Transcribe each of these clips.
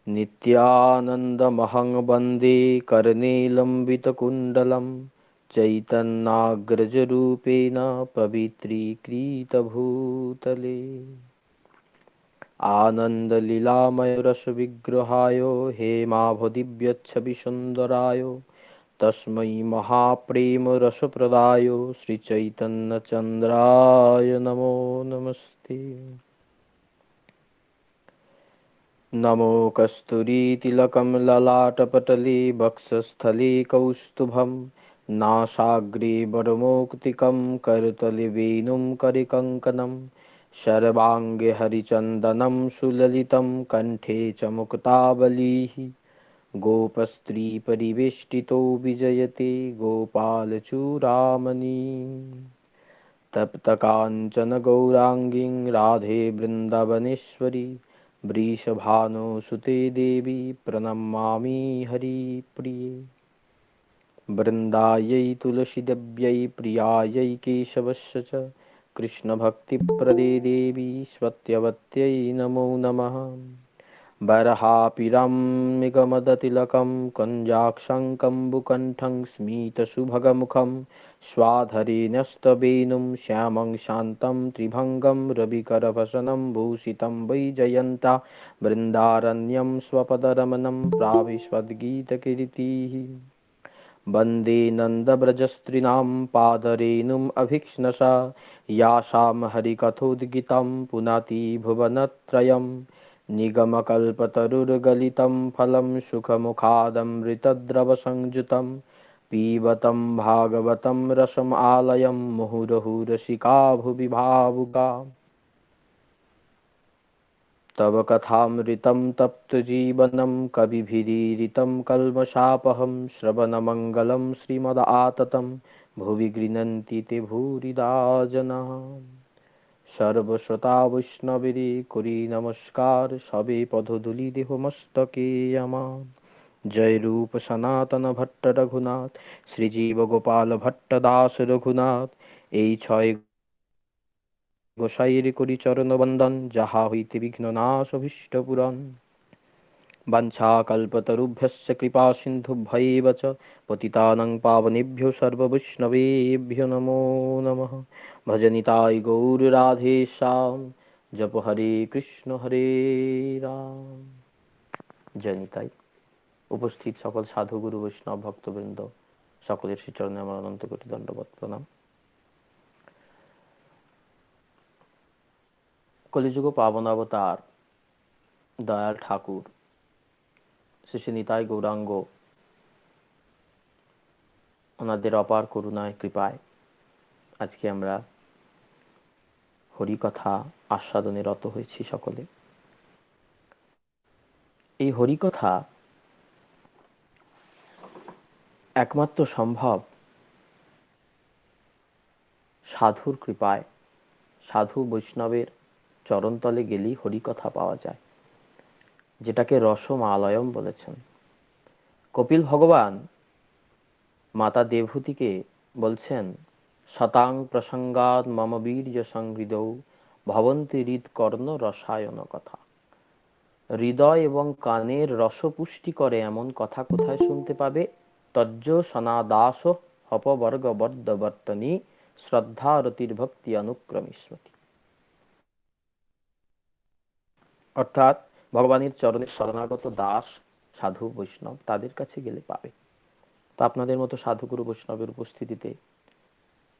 नित्यानन्दमहं वन्दे कर्णेलम्बितकुण्डलं चैतन्याग्रजरूपेण पवित्रीकृतभूतले आनन्दलीलामयरसविग्रहाय हेमाभदिव्यच्छविसुन्दराय तस्मै महाप्रेमरसप्रदाय श्रीचैतन्यचन्द्राय नमो नमस्ते। नमो कस्तूरीतिलकं ललाटपटले वक्षस्थले कौस्तुभं नासाग्रे वरमौक्तिकं करतले वेणुं करकङ्कणं सर्वाङ्गे हरिचन्दनं सुललितं कण्ठे च मुक्तावलिः गोपस्त्रीपरिवेष्टितो विजयते गोपालचूडामणि तप्तकाञ्चन गौराङ्गीं राधे वृन्दावनेश्वरी वृषभानुसुते देवी प्रणमामि हरिप्रिये वृन्दायै तुलसीदेव्यै प्रियायै केशवस्य च कृष्णभक्तिप्रदे देवी स्वत्यवत्यै नमो नमः। बर्हापिराम्मिकमदतिलकं कञ्जाक्षं कम्बुकण्ठं स्मितसुभगमुखं स्वाधरे न्यस्तवेणुं श्यामं शान्तं त्रिभङ्गं रविकरभसनं भूषितं वैजयन्ता बृन्दारण्यं स्वपदरमणं प्राविशद्गीतकीर्तिः वन्दे नन्दव्रजस्त्रीणां पादरेणुम् अभीक्ष्णसा यासां हरिकथोद्गीतं पुनाति भुवनत्रयम् निगमकल्पतरुर्गलितं फलं सुखमुखादमृतद्रवसंयुतं पीबतं भागवतं रसम् आलयं मुहुरहुरसिका भुवि भावुका तव कथामृतं तप्तजीवनं कविभिरीडितं कल्मषापहं श्रवणमङ्गलं श्रीमदाततं भुवि गृह्णन्ति ते भूरिदा जनाः। सर्वश्रोता वैष्णवेरे करि नमस्कार सबे पदधूलि देह मस्तके আমার। जय रूप सनातन भट्ट रघुनाथ श्रीजीव गोपाल भट्ट दास रघुनाथ এই ছয় গোসাইয়ের করি চরণ বন্দন যাহা হইতে বিঘ্ন নাশ অভীষ্ট পূরণ বাঞ্ছাকল্পতরুভ্যশ্চ কৃপা সিন্ধুভ্যৈব চ পতিতানাং পাবনেভ্যো সর্ববৈষ্ণবেভ্যো নমো নমঃ। ভজনিতাই গৌর রাধেশ্যাম জপ হরে হরে রাম। জয়নিতাই। উপস্থিত সকল সাধু গুরু বৈষ্ণব ভক্তবৃন্দ সকলের শ্রীচরণে আমার অনন্ত কোটি দণ্ডবৎ প্রণাম। কলিযুগ পাবন অবতার দয়াল ঠাকুর শ্রী শ্রী নিতাই গৌরাঙ্গ ওনাদের অপার করুণায় কৃপায় আজকে আমরা হরিকথা আস্বাদনে রত হয়েছি সকলে। এই হরিকথা একমাত্র সম্ভব সাধুর কৃপায়। সাধু বৈষ্ণবের চরণতলে গেলেই হরিকথা পাওয়া যায়, যেটাকে রসমালয়ম বলেছেন। কপিল ভগবান মাতা দেবহূতিকে বলছেন, শতাং প্রসঙ্গাৎ মম বীর্য সংহৃদৌ ভবন্তি হৃৎকর্ণ রসায়ন কথা। হৃদয় এবং কানের রসপুষ্টি করে এমন কথা কোথায় শুনতে পাবে? তজ্জ সনাদাস হপবর্গ বর্ধবর্তনী শ্রদ্ধা রতির ভক্তি অনুক্রমিষ্মতি। অর্থাৎ ভগবানের চরণে শরণাগত দাস সাধু বৈষ্ণব তাদের কাছে গেলে পাবে। তা আপনাদের মতো সাধুগুরু বৈষ্ণবের উপস্থিতিতে,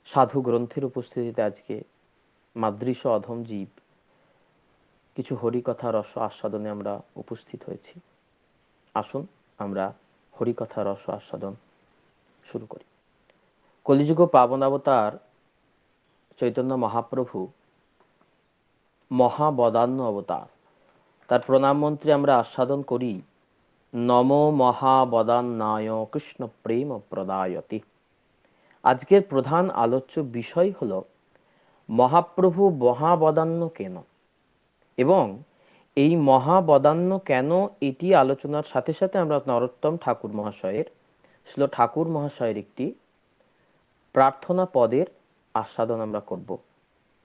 সাধু গ্রন্থের উপস্থিতিতে আজকে মাদৃশ অধম জীব কিছু হরিকথা রস আস্বাদনে আমরা উপস্থিত হয়েছি। আসুন আমরা হরিকথা রস আস্বাদন শুরু করি। কলিযুগ পাবনাবতার চৈতন্য মহাপ্রভু মহাবদান্য অবতার, তার প্রণাম মন্ত্রে আমরা আস্বাদন করি, নমো মহাবদান্নায় কৃষ্ণ প্রেম প্রদায়তে। আজকের প্রধান আলোচ্য বিষয় হল মহাপ্রভু মহাবদান্য কেন, এবং এই মহাবদান্য কেন এটি আলোচনার সাথে সাথে আমরা নরোত্তম ঠাকুর মহাশয়ের শ্রীল ঠাকুর মহাশয়ের একটি প্রার্থনা পদের আস্বাদন আমরা করব।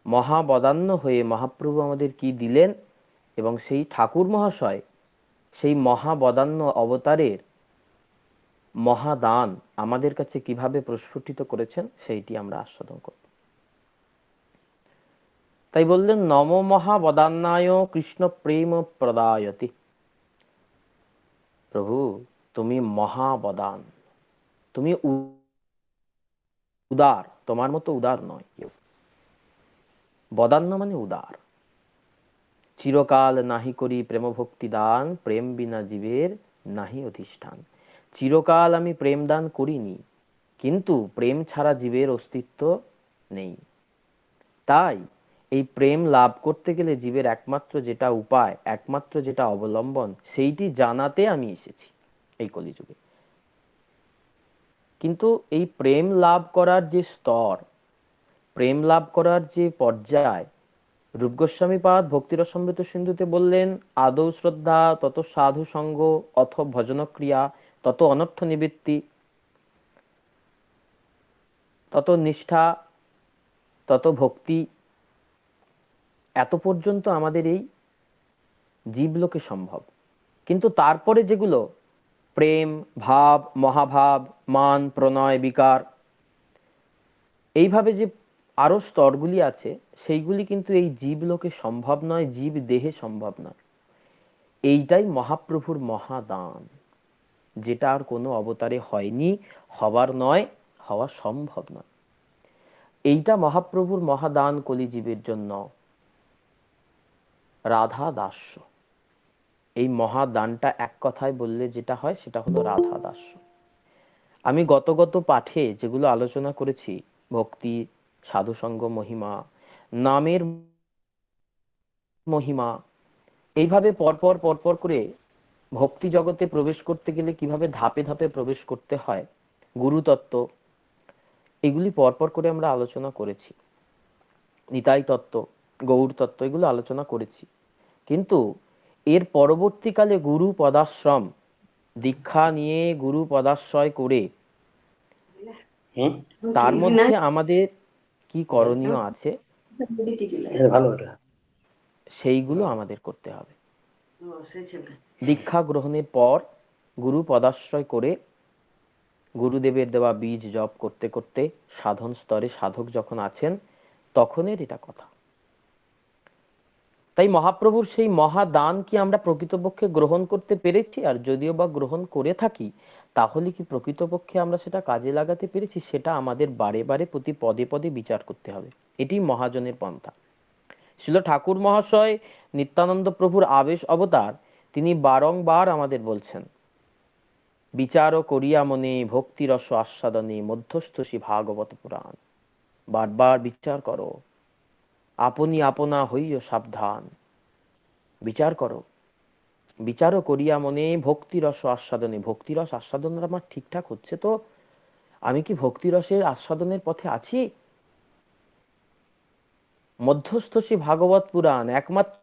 মহাবদান্য হয়ে মহাপ্রভু আমাদের কি দিলেন এবং সেই ঠাকুর মহাশয় সেই মহাবদান্য অবতারের মহাদান আমাদের কাছে কিভাবে প্রস্ফুটিত করেছেন সেইটি আমরা আস্বাদন করব। তাই বললেন নম মহাবদান্নায় কৃষ্ণ প্রেম প্রদায়তি। প্রভু তুমি মহাবদান, তুমি উদার, তোমার মতো উদার নয় কেউ। বদান্য মানে উদার। চিরকাল নাহি করি প্রেম ভক্তি দান, প্রেম বিনা জীবের নাহি অধিষ্ঠান। চিরকাল আমি প্রেম দান করিনি, কিন্তু প্রেম ছাড়া জীবের অস্তিত্ব নেই। তাই এই প্রেম লাভ করতে গেলে জীবের একমাত্র যেটা উপায়, একমাত্র যেটা অবলম্বন, সেইটি জানাতে আমি এসেছি এই কলিযুগে। কিন্তু এই প্রেম লাভ করার যে স্তর, প্রেম লাভ করার যে পর্যায়, রূপ গোস্বামী পাদ ভক্তিরসামৃত সিন্ধুতে বললেন আদৌ শ্রদ্ধা, তত সাধু সঙ্গ, অথ ভজনক্রিয়া, তত অনর্থ নিবৃত্তি, তত নিষ্ঠা, তত ভক্তি। এত পর্যন্ত আমাদের এই জীবলোকে সম্ভব। কিন্তু তারপরে যেগুলো প্রেম, ভাব, মহাভাব, মান, প্রণয়, বিকার, এইভাবে যে আরো স্তরগুলি আছে, সেইগুলি কিন্তু এই জীবলোকে সম্ভব নয়, জীব দেহে সম্ভব নয়। এইটাই মহাপ্রভুর মহাদান, যেটা আর কোনো অবতারে হয়নি, হবার নয়, হওয়া সম্ভব নয়। এইটা মহাপ্রভুর মহাদান কলিজীবের জন্য, রাধা দাস্য। এই মহাদানটা এক কথায় বললে যেটা হয় সেটা হলো রাধা দাস্য। আমি গত পাঠে যেগুলো আলোচনা করেছি, ভক্তি, সাধুসঙ্গ মহিমা, নামের মহিমা, এইভাবে পরপর পরপর করে ভক্তি জগতে প্রবেশ করতে গেলে কিভাবে ধাপে ধাপে প্রবেশ করতে হয়, গুরুতত্ত্ব, এগুলি পরপর করে আমরা আলোচনা করেছি। নিতাই তত্ত্ব, গৌর তত্ত্ব, এগুলো আলোচনা করেছি। কিন্তু এর পরবর্তীকালে গুরু পদাশ্রম, দীক্ষা নিয়ে গুরু পদাশ্রয় করে তার মধ্যে আমাদের কি করণীয় আছে সেইগুলো আমাদের করতে হবে। দীক্ষা গ্রহণের পর গুরু পদাশ্রয় করে গুরুদেবের দেওয়া বীজ জপ করতে করতে সাধন স্তরে সাধক যখন আছেন, তখনের এটা কথা। তাই মহাপ্রভুর সেই মহাদান কি আমরা প্রকৃতপক্ষে গ্রহণ করতে পেরেছি? আর যদিও বা গ্রহণ করে থাকি, তাহলে কি প্রকৃতপক্ষে আমরা সেটা কাজে লাগাতে পেরেছি? সেটা আমাদের বারে বারে প্রতি পদে পদে বিচার করতে হবে। এটি মহাজনের পন্থা। শ্রীল ঠাকুর মহাশয় নিত্যানন্দ প্রভুর আবেশ অবতার, তিনি বারংবার আমাদের বলছেন, বিচার করিয়া মনে ভক্তি রস আস্বাদনে মধ্যস্থসী ভাগবত পুরাণ। বারবার বিচার করো, আপনি আপনা হইও সাবধান। বিচার করো, বিচারও করিয়া মনে ভক্তিরস আস্বাদনে। ভক্তিরস আস্বাদন আমার ঠিকঠাক হচ্ছে তো? আমি কি ভক্তিরসের আস্বাদনের পথে আছি? মধ্যস্থসী ভাগবত পুরাণ, একমাত্র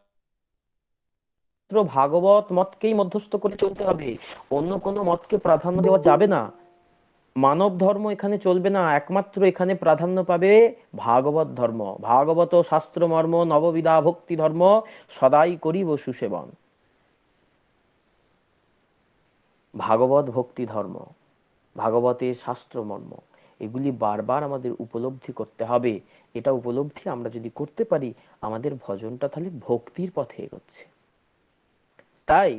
ভাগবত মতকেই মধ্যস্থ করে চলতে হবে, অন্য কোনো মতকে প্রাধান্য দেওয়া যাবে না। মানব ধর্ম এখানে চলবে না, একমাত্র এখানে প্রাধান্য পাবে ভাগবত ধর্ম। ভাগবত শাস্ত্র মর্ম নববিধা ভক্তি ধর্ম সদাই করিব সুসেবন। ভাগবত ভক্তি ধর্ম, ভাগবতের শাস্ত্র মর্ম, এগুলি বারবার আমাদের উপলব্ধি করতে হবে। এটা উপলব্ধি আমরা যদি করতে পারি, আমাদের ভজনটা তাহলে ভক্তির পথে এগোচ্ছে। তাই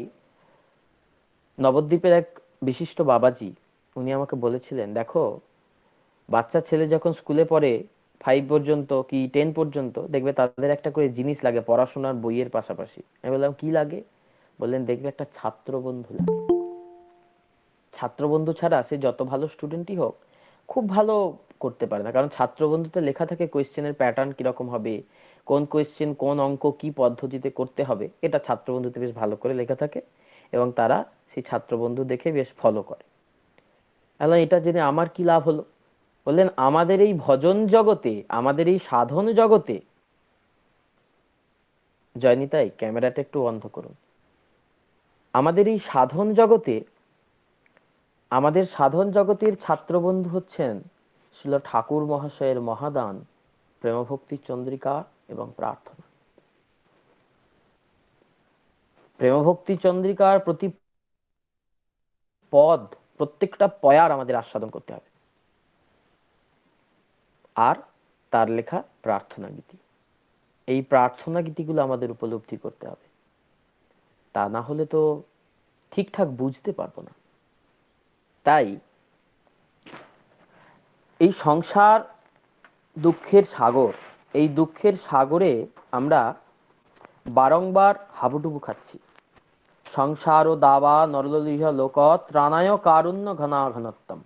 নবদ্বীপের এক বিশিষ্ট বাবাজি, উনি আমাকে বলেছিলেন, দেখো বাচ্চা ছেলে যখন স্কুলে পড়ে 5 পর্যন্ত কি 10 পর্যন্ত, দেখবে তাদের একটা করে জিনিস লাগে পড়াশোনার বইয়ের পাশাপাশি। আমি বললাম কি লাগে? বললেন দেখবে একটা ছাত্র বন্ধু লাগে। ছাত্র বন্ধু ছাড়া সে যত ভালো স্টুডেন্টই হোক খুব ভালো করতে পারে না, কারণ ছাত্র বন্ধুতে লেখা থাকে কোয়েশ্চেনের প্যাটার্ন কিরকম হবে, কোন কোয়েশ্চেন কোন অঙ্ক কি পদ্ধতিতে করতে হবে, এটা ছাত্র বন্ধুতে বেশ ভালো করে লেখা থাকে এবং তারা সেই ছাত্র বন্ধু দেখে বেশ ফলো করে। এটা জেনে আমার কি লাভ হলো? বললেন আমাদের এই ভজন জগতে, আমাদের এই সাধন জগতে, জয়নিতাই ক্যামেরাটা একটু বন্ধ করুন, আমাদের এই সাধন জগতে, আমাদের সাধন জগতের ছাত্রবন্ধু হচ্ছেন শ্রীল ঠাকুর মহাশয়ের মহাদান প্রেমভক্তি চন্দ্রিকা এবং প্রার্থনা। প্রেমভক্তি চন্দ্রিকার প্রতি পদ, প্রত্যেকটা পয়ার আমাদের আস্বাদন করতে হবে। আর তার লেখা প্রার্থনা গীতি, এই প্রার্থনা গীতিগুলো আমাদের উপলব্ধি করতে হবে, তা না হলে তো ঠিকঠাক বুঝতে পারবো না। তাই এই সংসার দুঃখের সাগর, এই দুঃখের সাগরে আমরা বারংবার হাবুডুবু খাচ্ছি। সংসার ও দাবা নরলিহ লোকত ত্রাণায় কারুণ্য ঘনাঘনত্তম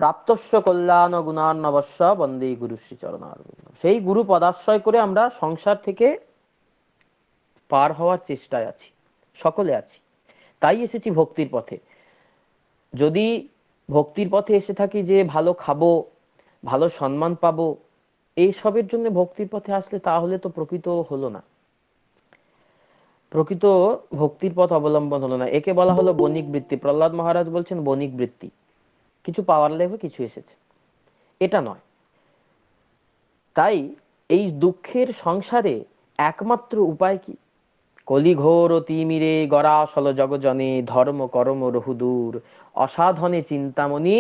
প্রাপ্তস্য কল্যাণ গুণার্ণবস্য বন্দে গুরু শ্রী চরণারবিন্দম। সেই গুরু পদাশ্রয় করে আমরা সংসার থেকে পার হওয়ার চেষ্টায় আছি, সকলে আছি। তাই এসেছি ভক্তির পথে। যদি ভক্তির পথে এসে থাকি যে ভালো খাবো, ভালো সম্মান পাবো, এইসবের জন্য ভক্তির পথে আসলে তাহলে তো প্রকৃত হলো না, প্রকৃত ভক্তির পথ অবলম্বন হলো না। একে বলা হলো বণিক বৃত্তি। প্রহ্লাদ মহারাজ বলছেন বণিক বৃত্তি, কিছু পাওয়ার লেভে কিছু এসেছে, এটা নয়। তাই এই দুঃখের সংসারে একমাত্র উপায় কি? কলিঘোর তিমিরে গরাসল জগজনে ধর্ম করম রহুদূর অসাধনে চিন্তামণি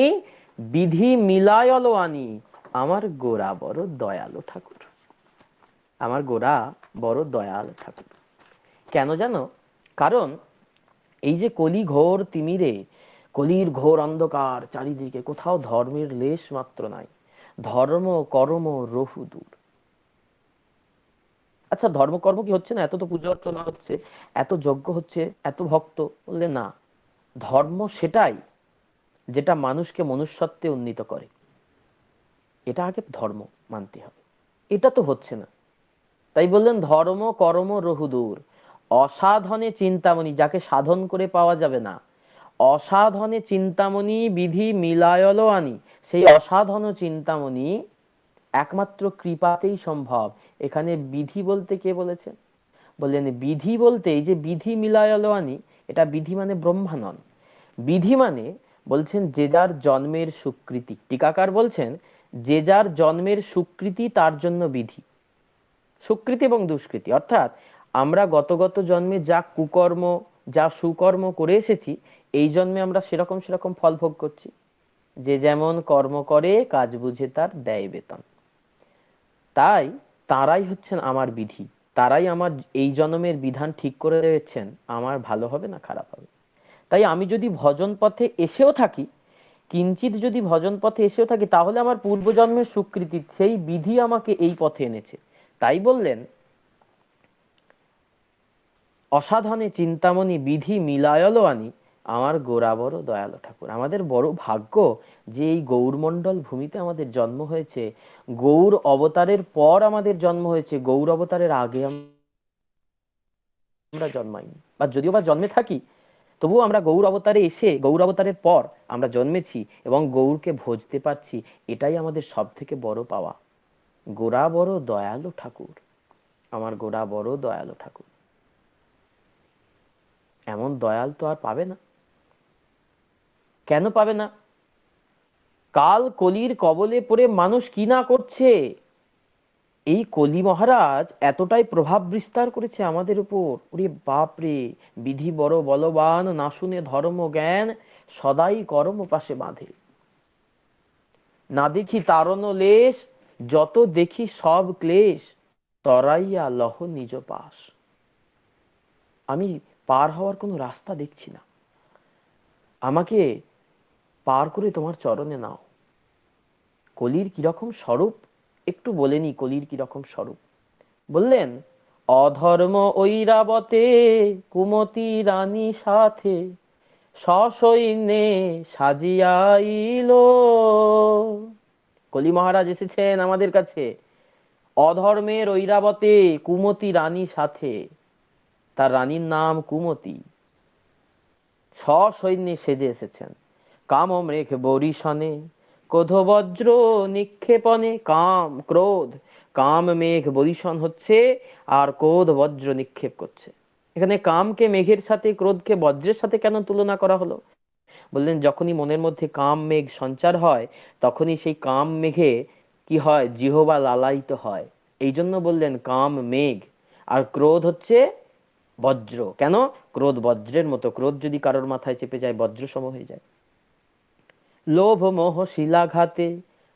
বিধি মিলায়ল আনি আমার গোরা বড় দয়ালু ঠাকুর। আমার গোরা বড় দয়াল ঠাকুর। কেন জানো? কারণ এই যে কলি ঘোর তিমিরে, কলির ঘোর অন্ধকার, চারিদিকে কোথাও ধর্মের লেশ মাত্র নাই, ধর্ম কর্ম রহুদূর। আচ্ছা, ধর্মকর্ম কি হচ্ছে না? এত তো পুজো অর্চনা হচ্ছে, এত যজ্ঞ হচ্ছে, এত ভক্ত, বললে না। ধর্ম সেটাই যেটা মানুষকে মনুষ্যত্বে উন্নীত করে, এটা আগে ধর্ম মানতে হবে। এটা তো হচ্ছে না। তাই বললেন ধর্ম কর্ম রহুদূর অসাধনে চিন্তামণি, যাকে সাধন করে পাওয়া যাবে না, অসাধনে চিন্তামণি বিধি মিলায়ল আনি, সেই অসাধন চিন্তামণি একমাত্র কৃপাতেই সম্ভব। এখানে বিধি বলতে কে বলেছেন? বললেন বিধি বলতে এই যে বিধি মিলায়ল আনি, এটা বিধি মানে ব্রহ্মা নন। বিধি মানে বলছেন যে যার জন্মের সুকৃতি। টিকাকার বলছেন যে যার জন্মের সুকৃতি তার জন্য বিধি। সুকৃতি এবং দুষ্কৃতি অর্থাৎ আমরা গত গত জন্মে যা কুকর্ম যা সুকর্ম করে এসেছি, এই জন্মে আমরা সেরকম সেরকম ফল ভোগ করছি। যে যেমন কর্ম করে কাজ বুঝে তার দেয় বেতন। তাই তারাই হচ্ছেন আমার বিধি, তারাই আমার এই জন্মের বিধান ঠিক করে দিয়েছেন আমার ভালো হবে না খারাপ হবে। তাই আমি যদি ভজন পথে এসেও থাকি, কিঞ্চিত যদি ভজন পথে এসেও থাকি, তাহলে আমার পূর্বজন্মের সুকৃতি, সেই বিধি আমাকে এই পথে এনেছে। তাই বললেন অসাধনে চিন্তামণি বিধি মিলায়ল আনি আমার গোরা বড় দয়ালু ঠাকুর। আমাদের বড় ভাগ্য যে এই গৌরমণ্ডল ভূমিতে আমাদের জন্ম হয়েছে। গৌর অবতারের পর আমাদের জন্ম হয়েছে, গৌর অবতারের আগে আমরা জন্মাইনি, বা যদিও বা জন্মে থাকি তবুও আমরা গৌর অবতারে এসে, গৌর অবতারের পর আমরা জন্মেছি এবং গৌরকে ভজতে পারছি। এটাই আমাদের সব থেকে বড় পাওয়া। গোরা বড় দয়ালু ঠাকুর, আমার গোরা বড় দয়ালু ঠাকুর। এমন দয়াল তো আর পাবে না। কেন পাবে না? কাল কলির কবলে পড়ে মানুষ কি না করছে। এই কলি মহারাজ এতটাই প্রভাব বিস্তার করেছে আমাদের উপর, ওরে বাপরে। বিধি বড় বলবান, না শুনে ধর্ম জ্ঞান, সদাই কর্ম পাশে বাঁধে। না দেখি তারণ লেশ, যত দেখি সব ক্লেশ, তরাইয়া লহ নিজ পাশ। আমি পার হওয়ার কোনো রাস্তা দেখছি না, আমাকে পার করে তোমার চরণে নাও। কলির কিরকম স্বরূপ একটু বলে নি। কলির কিরকম স্বরূপ বললেন, অধর্ম ঐরাবতে কুমতি রানী সাথে সসৈন্যে সাজিয়াইল। কলি মহারাজ এসেছেন আমাদের কাছে অধর্মের ঐরাবতে কুমতি রানী সাথে, তার রানীর নাম কুমতি, সসৈন্যে সেজে এসেছেন। কাম মেঘ বরিশনে ক্রোধ বজ্র নিক্ষেপণে। কাম ক্রোধ, কাম মেঘ বরিশন হচ্ছে আর ক্রোধ বজ্র নিক্ষেপ করছে। এখানে কামকে মেঘের সাথে, ক্রোধকে বজ্রের সাথে কেন তুলনা করা হলো? বললেন যখনই মনের মধ্যে কাম মেঘ সঞ্চার হয়, তখনই সেই কাম মেঘে কি হয়? জিহ্বা লালায়িত হয়। এই জন্য বললেন কাম মেঘ। আর ক্রোধ হচ্ছে বজ্র। কেন? ক্রোধ বজ্রের মতো, ক্রোধ যদি কারোর মাথায় চেপে যায় বজ্র সম হয়ে যায়। লোভ মোহ শিলাঘাতে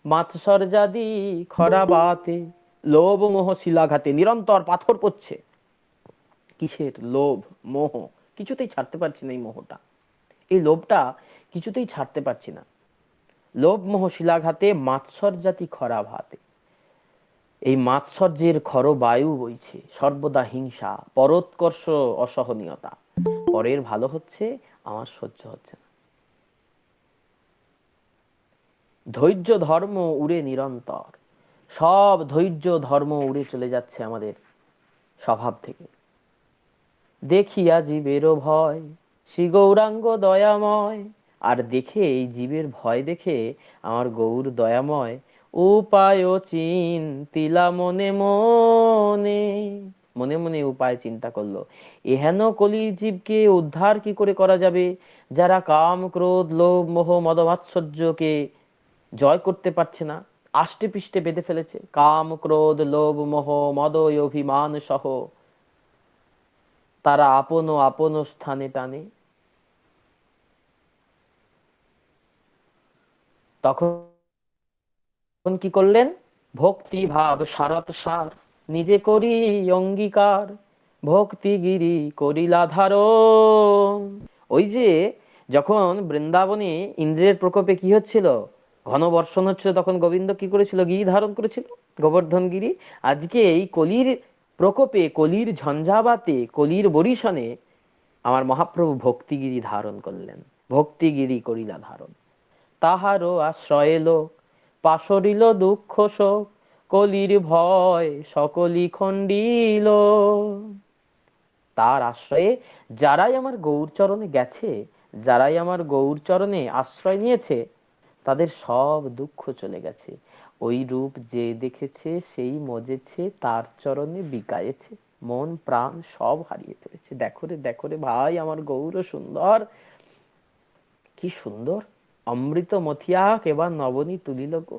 মাৎসর্যাদি খরা বাতে। লোভ মোহ শিলাঘাতে, নিরন্তর পাথর পড়ছে। কিসের? লোভ মোহ। কিছুতেই ছাড়তে পারছি না এই মোহটা, এই লোভটা কিছুতেই ছাড়তে পারছি না। লোভ মোহ শিলাঘাতে মাৎসর্যাতি খরা ভাতে। এই মাৎসর্যের খর বায়ু বইছে, সর্বদা হিংসা, পরোৎকর্ষ, অসহনীয়তা। পরের ভালো হচ্ছে, আমার সহ্য হচ্ছে না। ধৈর্য ধর্ম উড়ে নিরন্তর, সব ধৈর্য ধর্ম উড়ে চলে যাচ্ছে আমাদের স্বভাব থেকে। দেখিয়া জীবেরও ভয়, শ্রী গৌরাঙ্গ দয়াময়। আর দেখে, এই জীবের ভয় দেখে আমার গৌর দয়াময় উপায় চিন্তিলা মনে মনে। মনে মনে উপায় চিন্তা করলো, এহেন কলি জীবকে উদ্ধার কি করে করা যাবে, যারা কাম ক্রোধ লোভ মোহ মদ মাৎসর্যকে জয় করতে পারছে না, আষ্টে পৃষ্ঠে বেঁধে ফেলেছে। কাম ক্রোধ লোভ মোহ মদ অভিমান সহ তারা আপন আপন স্থানে টানে। তখন কি করলেন? ভক্তি ভাব সারত সার, নিজে করি অঙ্গীকার, ভক্তিগিরি করিলা ধারণ। ওই যে যখন বৃন্দাবনে ইন্দ্রের প্রকোপে কি হচ্ছিল, ঘন বর্ষণ হচ্ছিল, তখন গোবিন্দ কি করেছিল? গিরি ধারণ করেছিল, গোবর্ধন গিরি। আজকে এই কলির প্রকোপে, কলির ঝঞ্ঝাবাতে, কলির বরিশনে আমার মহাপ্রভু ভক্তিগিরি ধারণ করলেন। ভক্তিগিরি করিলা ধারণ। তাহারও আশ্রয়ে লোক পাশরিল দুঃখ শোক, কলির ভয় সকলি খণ্ডিল। তার আশ্রয়ে যারাই আমার গৌরচরণে গেছে, যারাই আমার গৌরচরণে আশ্রয় নিয়েছে, তাদের সব দুঃখ চলে গেছে। ওই রূপ যে দেখেছে সেই মজেছে, তার চরণে বিকায়েছে, মন প্রাণ সব হারিয়ে ফেলেছে। দেখো রে দেখো রে ভাই, আমার গৌর সুন্দর, কি সুন্দর! অমৃত মথিয়া কেবা নবনী তুলিল গো,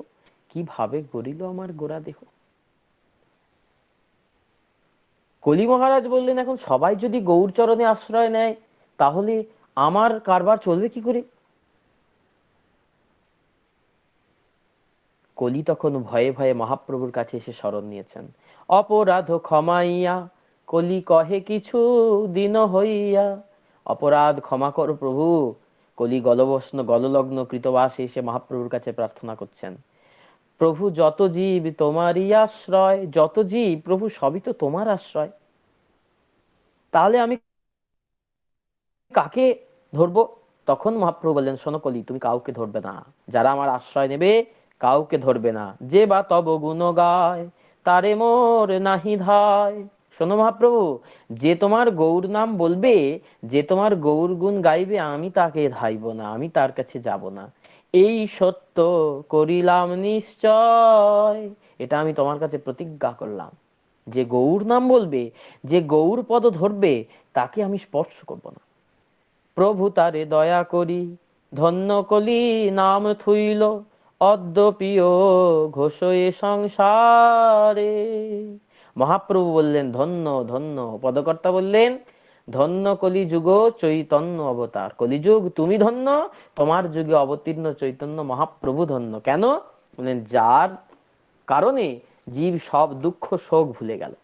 কিভাবে গড়িল আমার গোরা দেহ। কলি মহারাজ বললেন, এখন সবাই যদি গৌরচরণে আশ্রয় নেয়, তাহলে আমার কারবার চলবে কি করে? কলি তখন ভয়ে ভয়ে মহাপ্রভুর কাছে এসে শরণ নিয়েছেন। অপরাধ ক্ষমাইয়া কলি কহে কিছু দিন হইয়া। অপরাধ ক্ষমা করো প্রভু। কলি গলবস্ন গললগ্ন কৃতবাসে এসে মহাপ্রভুর কাছে প্রার্থনা করছেন। প্রভু যত জীব তোমারই আশ্রয়, যত জীব প্রভু সবই তো তোমার আশ্রয়, তাহলে আমি কাকে ধরবো? তখন মহাপ্রভু বললেন, শোনো কলি, তুমি কাউকে ধরবে না। যারা আমার আশ্রয় নেবে কাউকে ধরবে না। যে বা তব গুণ গায় তারে মোর নাহি ধায়। শোনো মহাপ্রভু, যে তোমার গৌর নাম বলবে, যে তোমার গৌর গুণ গাইবে, আমি তাকে ধাইব না, আমি তার কাছে যাব না। এই সত্য করিলাম নিশ্চয়, এটা আমি তোমার কাছে প্রতিজ্ঞা করলাম। যে গৌর নাম বলবে, যে গৌর পদ ধরবে, তাকে আমি স্পর্শ করব না। প্রভু তারে দয়া করি ধন্য কলি নাম থুইল, অদ্যপিও ঘোষয়ে সংসারে। মহাপ্রভু বললেন ধন্য ধন্য, পদকর্তা বললেন ধন্য কলিযুগ চৈতন্য অবতার। কলিযুগ তুমি ধন্য, তোমার যুগে অবতীর্ণ চৈতন্য মহাপ্রভু ধন্য। কেন? বললেন যার কারণে জীব সব দুঃখ শোক ভুলে গেল।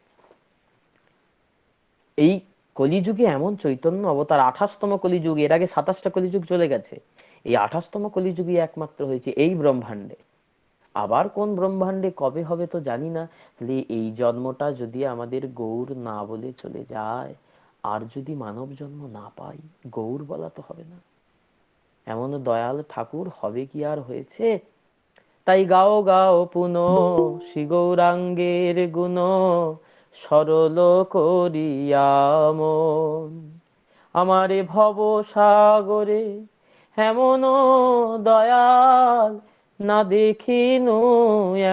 এই কলিযুগে এমন চৈতন্য অবতার, 28তম কলিযুগ, এর আগে 27টা কলিযুগ চলে গেছে। এই 28তম কলিযুগে একমাত্র হয়েছে এই ব্রহ্মাণ্ডে। আবার কোন ব্রহ্মাণ্ডে কবে হবে তো জানি না। তাহলে এই জন্মটা যদি আমাদের গৌর না বলে চলে যায়, আর যদি মানব জন্ম না পাই, গৌর বলা তো হবে না। এমন দয়াল ঠাকুর হবে কি আর হয়েছে? তাই গাও গাও পুন শ্রী গৌরাঙ্গের গুণ, সরল করিয়া মন। আমারে ভব সাগরে হেমন দয়াল না দেখিনু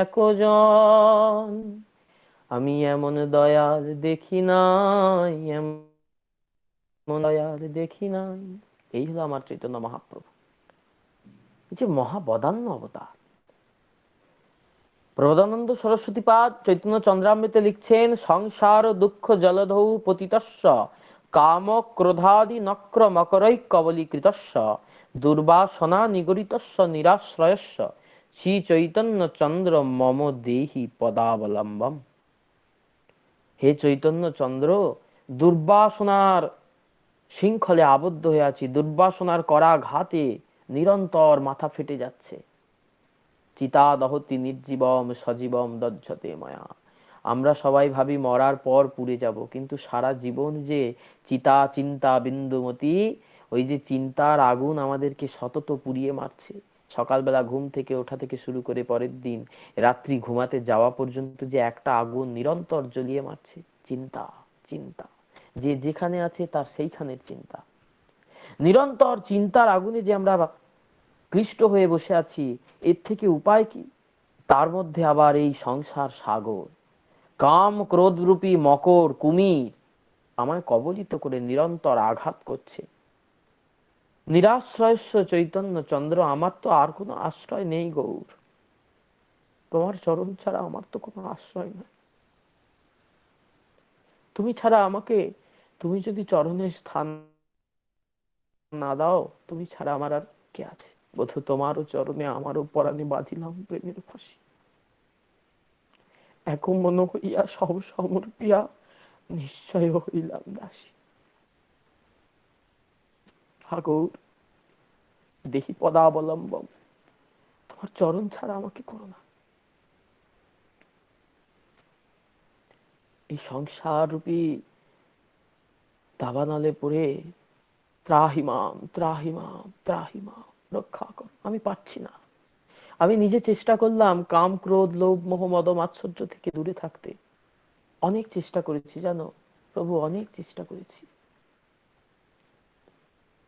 একজন। আমি এমন দয়াল দেখি নাই, এমন দয়াল দেখি নাই। এই হলো আমার চৈতন্য মহাপ্রভু, এই যে মহাবদান্য অবতার। প্রবোধানন্দ সরস্বতী পাদ চৈতন্য চন্দ্রামৃতে লিখছেন, সংসার দুঃখ জলধৌ পতিতস্য কাম ক্রোধাদি নক্র মকরৈ কবলীকৃতস্য দুর্বাসনা নিগরিতস্য নিরাশ্রয়স্য শ্রী চৈতন্য চন্দ্র মম দেহি পদাবলম্বম। হে চৈতন্য চন্দ্র, দুর্বাসনার শৃঙ্খলে আবদ্ধ হয়ে আছি, দুর্বাসনার করাঘাতে নিরন্তর মাথা ফেটে যাচ্ছে। চিতা দহতি নির্জীবম সজীবম দজ্জতে মায়া। আমরা সবাই ভাবি মরার পর পুড়ে যাব, কিন্তু সারা জীবন যে চিতা চিন্তা বিন্দুমতি, ওই যে চিন্তার আগুন আমাদেরকে সতত পুড়িয়ে মারছে। সকালবেলা ঘুম থেকে ওঠা থেকে শুরু করে পরের দিন রাত্রি ঘুমাতে যাওয়া পর্যন্ত যে একটা আগুন নিরন্তর জ্বলিয়ে মারছে, চিন্তা। চিন্তা, যে যেখানে আছে তার সেইখানের চিন্তা। নিরন্তর চিন্তার আগুনে যে আমরা ক্লিষ্ট হয়ে বসে আছি, এর থেকে উপায় কি? তার মধ্যে আবার এই সংসার সাগর, কাম ক্রোধ রূপী মকর কুমির আমায় কবলিত করে নিরন্তর আঘাত করছে। নিরাশ্রয়স্য চৈতন্য চন্দ্র, আমার তো আর কোনো আশ্রয় নেই গৌর। তোমার চরণ ছাড়া আমার তো কোনো আশ্রয় নাই। তুমি ছাড়া আমাকে, তুমি যদি চরণের স্থান না দাও, তুমি ছাড়া আমার আর কে আছে? বধু তোমারও চরণে আমারও পরাণে বাঁধিলাম প্রেমের ফাঁসি। এক মন হইয়া সব সমর্পিয়া নিশ্চয় হইলাম দাসী। গৌর, দেহি পদাবলম্বম, তোমার চরণ ছাড়া আমাকে করো না। এই সংসার রূপী দাবানলে পড়ে ত্রাহিমাম ত্রাহিমাম ত্রাহিমাম, রক্ষা করো, আমি পাচ্ছি না। আমি নিজে চেষ্টা করলাম কাম ক্রোধ লোভ মোহ মদ মাৎসর্য থেকে দূরে থাকতে, অনেক চেষ্টা করেছি জানো প্রভু, অনেক চেষ্টা করেছি।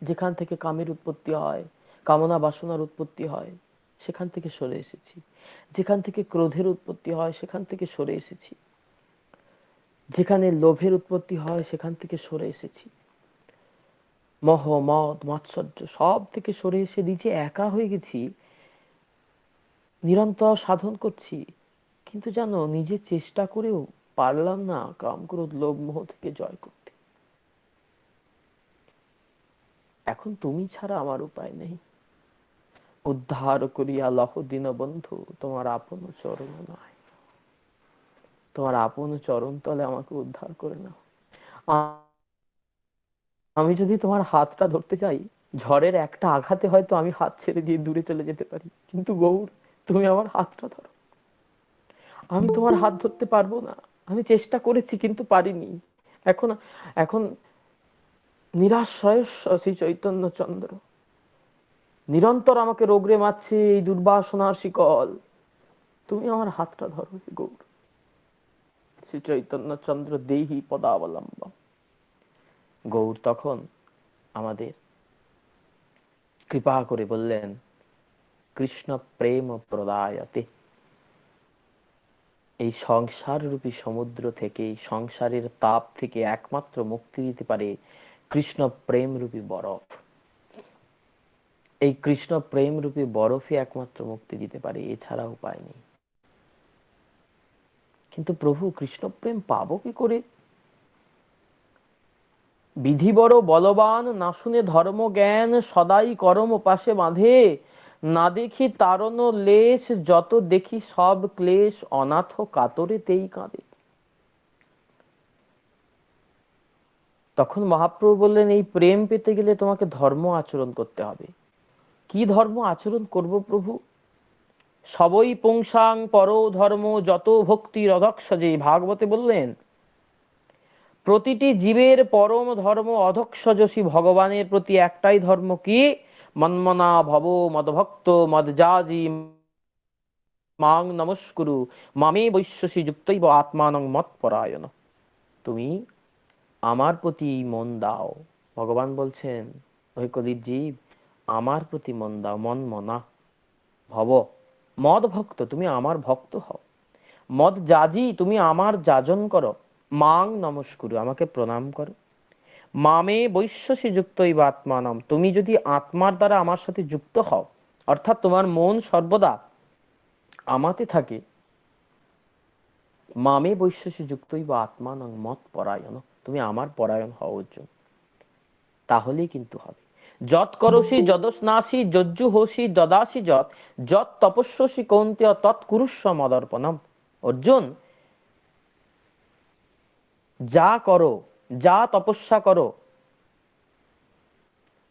যেখান থেকে কামের উৎপত্তি হয়, কামনা বাসনার উৎপত্তি হয়, সেখান থেকে সরে এসেছি। যেখান থেকে ক্রোধের উৎপত্তি হয়, সেখান থেকে সরে এসেছি। যেখানে লোভের উৎপত্তি হয়, সেখান থেকে সরে এসেছি। মোহ মদ মাৎসর্য সব থেকে সরে এসে নিজে একা হয়ে গেছি, নিরন্তর সাধন করছি, কিন্তু জানো নিজে চেষ্টা করেও পারলাম না কাম ক্রোধ লোভ মোহ থেকে জয় করতে। এখন তুমি ছাড়া আমার উপায় নেই। উদ্ধার করিয়া লহ দীনবন্ধু, তোমার আপন চরণ নয়, তোমার আপন চরণ তলে আমাকে উদ্ধার করে নাও। আমি যদি তোমার হাতটা ধরতে চাই, ঝড়ের একটা আঘাতে হয়তো আমি হাত ছেড়ে দিয়ে দূরে চলে যেতে পারি, কিন্তু গৌর তুমি আমার হাতটা ধরো। আমি তোমার হাত ধরতে পারবো না। আমি চেষ্টা করেছি কিন্তু পারিনি। এখন এখন নিরাশ্রয় শ্রী চৈতন্য চন্দ্র নিরন্তর আমাকে রোগরে মারছে এই দুর্বাসনার শিকল, তুমি আমার হাতটা ধরো গৌর। শ্রী চৈতন্য চন্দ্র দেহি পদাবলম্বম। গৌর তখন আমাদের কৃপা করে বললেন, কৃষ্ণ প্রেম প্রদায়তে। এই সংসার রূপী সমুদ্র থেকে, সংসারের তাপ থেকে একমাত্র মুক্তি দিতে পারে কৃষ্ণ প্রেম রূপী বরফ। এই কৃষ্ণ প্রেম রূপী বরফই একমাত্র মুক্তি দিতে পারে, এছাড়া উপায় নেই। কিন্তু প্রভু কৃষ্ণ প্রেম পাবো কি করে? বিধি বড় বলবান, না শুনে ধর্ম জ্ঞান, সদাই করম পাশে বাঁধে, না দেখি তারণ লেশ, যত দেখি সব ক্লেশ, অনাথ কাতরে তেই কাঁদে। তখন মহাপ্রভু বললেন, এই প্রেম পেতে গেলে তোমাকে ধর্ম আচরণ করতে হবে। কি ধর্ম আচরণ করব প্রভু? সবই পুংসাং পর ধর্ম, যত ভক্তির অধক্ষজে। ভাগবতে বললেন, প্রতিটি জীবের পরম ধর্ম অধক্ষজসী ভগবানের প্রতি একটাই ধর্ম, কি? মন্মনা ভব মদভক্ত মদযাজি মাং নমস্কুরু মামে বৈশ্যসী যুক্তৈব আত্মানং মৎপরায়ণ। তুমি আমার প্রতি মন দাও। ভগবান বলছেন, ওই কলির জীব, আমার প্রতি মন দাও। মন মনা ভব, মদ ভক্ত, তুমি আমার ভক্ত হও। মদ যাজি, তুমি আমার যাজন করো। মাং নমস্কুরু, আমাকে প্রণাম করো। মামে বৈশ্যসী যুক্তৈব আত্মানম, তুমি যদি আত্মার দ্বারা আমার সাথে যুক্ত হও, অর্থাৎ তোমার মন সর্বদা আমাতে থাকে, মামে বৈশ্যসি যুক্তই বা আত্মানং মত পরায়ণ, তুমি আমার পরায়ণ হও অর্জুন, তাহলেই কিন্তু হবে। যৎ করসি যদস্নাসি যজ্জু হোসি দদাসি যৎ, যৎ তপস্যসি কৌন্তেয় তৎ কুরুষ্ব মদর্পণম। অর্জুন, যা করো, যা তপস্যা করো,